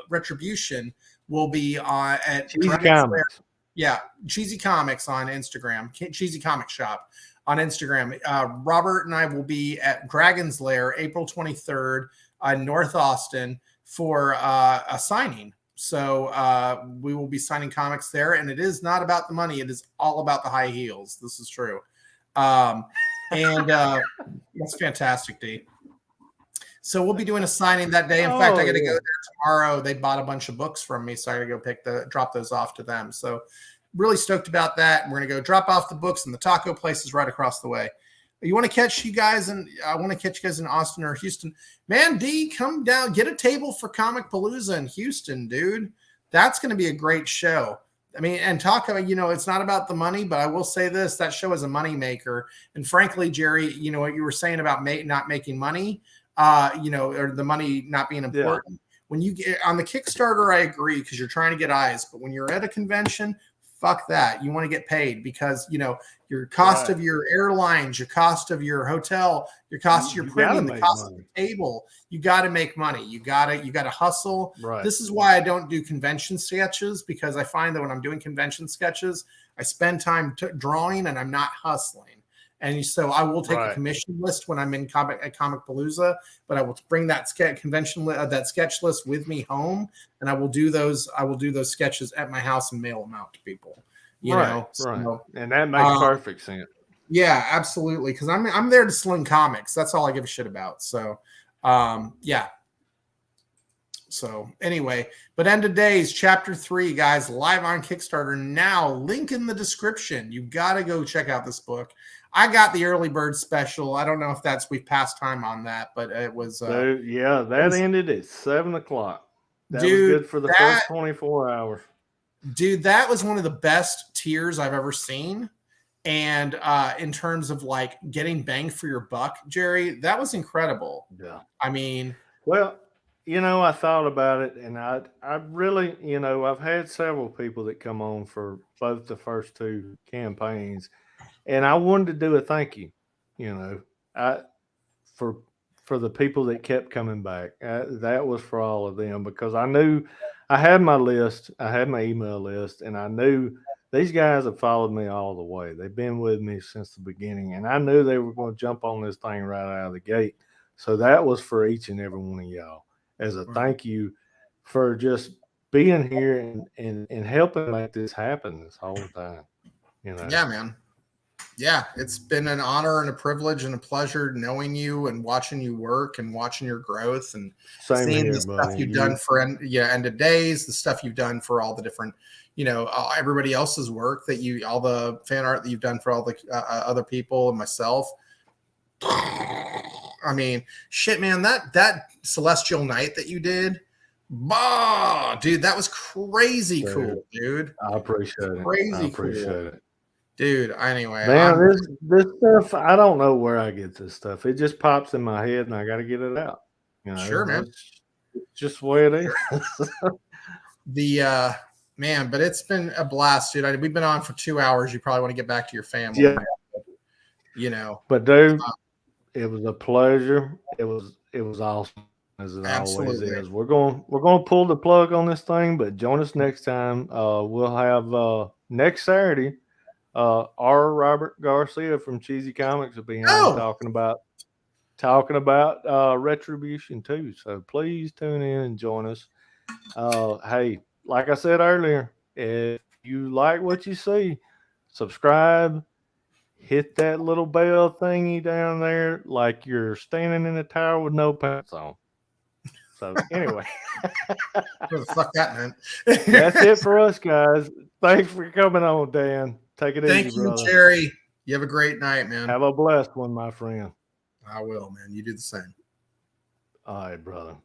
Retribution will be at Cheesy Comics. Yeah, Cheesy Comics on Instagram, Cheesy Comic Shop on Instagram. Robert and I will be at Dragon's Lair April 23rd in North Austin for a signing. So we will be signing comics there, and it is not about the money. It is all about the high heels. This is true. That's fantastic, D. So we'll be doing a signing that day. In fact, I got to go there tomorrow. They bought a bunch of books from me, so I got to go drop those off to them. So really stoked about that. We're going to go drop off the books, and the taco place is right across the way. You want to catch you guys, and I want to catch you guys in Austin or Houston. Man, D, come down, get a table for Comic Palooza in Houston, dude. That's going to be a great show. I mean, and talk about, it's not about the money, but I will say this, that show is a money maker. And frankly, Jerry, what you were saying about not making money, or the money not being important. Yeah. When you get on the Kickstarter, I agree, because you're trying to get eyes. But when you're at a convention, fuck that. You want to get paid because, your cost of your airlines, your cost of your hotel, your cost of your printing, the cost of the table, you got to make money. You got to hustle. Right. This is why I don't do convention sketches, because I find that when I'm doing convention sketches, I spend time drawing and I'm not hustling. And so I will take a commission list when I'm in Comic Palooza, but I will bring that that sketch list with me home, and I will do those sketches at my house and mail them out to people. You know, so, and that makes perfect sense. Yeah, absolutely. Because I'm there to sling comics. That's all I give a shit about. So, yeah. So anyway, but End of Days, chapter 3, guys, live on Kickstarter now. Link in the description. You've got to go check out this book. I got the early bird special. I don't know if we've passed time on that, but it was Dude, yeah, that ended at 7:00. That was Dude, good for the first 24 hours. Dude, that was one of the best tiers I've ever seen. And in terms of like getting bang for your buck, Jerry, that was incredible. Yeah. I mean, well, I thought about it, and I really, I've had several people that come on for both the first two campaigns, and I wanted to do a thank you, I for the people that kept coming back. That was for all of them, because I knew I had my list, I had my email list, and I knew these guys have followed me all the way. They've been with me since the beginning, and I knew they were going to jump on this thing right out of the gate. So that was for each and every one of y'all as a thank you for just being here and helping make this happen this whole time. Yeah, man. Yeah, it's been an honor and a privilege and a pleasure knowing you and watching you work and watching your growth and seeing the stuff you've done for End of Days, the stuff you've done for all the different, everybody else's work all the fan art that you've done for all the other people and myself. I mean, shit, man, that Celestial Night that you did, dude, that was crazy cool, dude. I appreciate it. I appreciate it. Dude, anyway. Man, this stuff, I don't know where I get this stuff. It just pops in my head and I got to get it out. Sure, man. It's just the way it is. Man, but it's been a blast, dude. We've been on for 2 hours. You probably want to get back to your family. Yeah. But dude, it was a pleasure. It was awesome, as it always is. We're going to pull the plug on this thing, but join us next time. We'll have next Saturday. R. Robert Garcia from Cheesy Comics will be on talking about Retribution too. So please tune in and join us. Hey, like I said earlier, if you like what you see, subscribe, hit that little bell thingy down there like you're standing in a tower with no pants on. So anyway, what the fuck that meant? That's it for us, guys. Thanks for coming on, Dan. Take it easy, Thank you, brother. Jerry. You have a great night, man. Have a blessed one, my friend. I will, man. You do the same. All right, brother.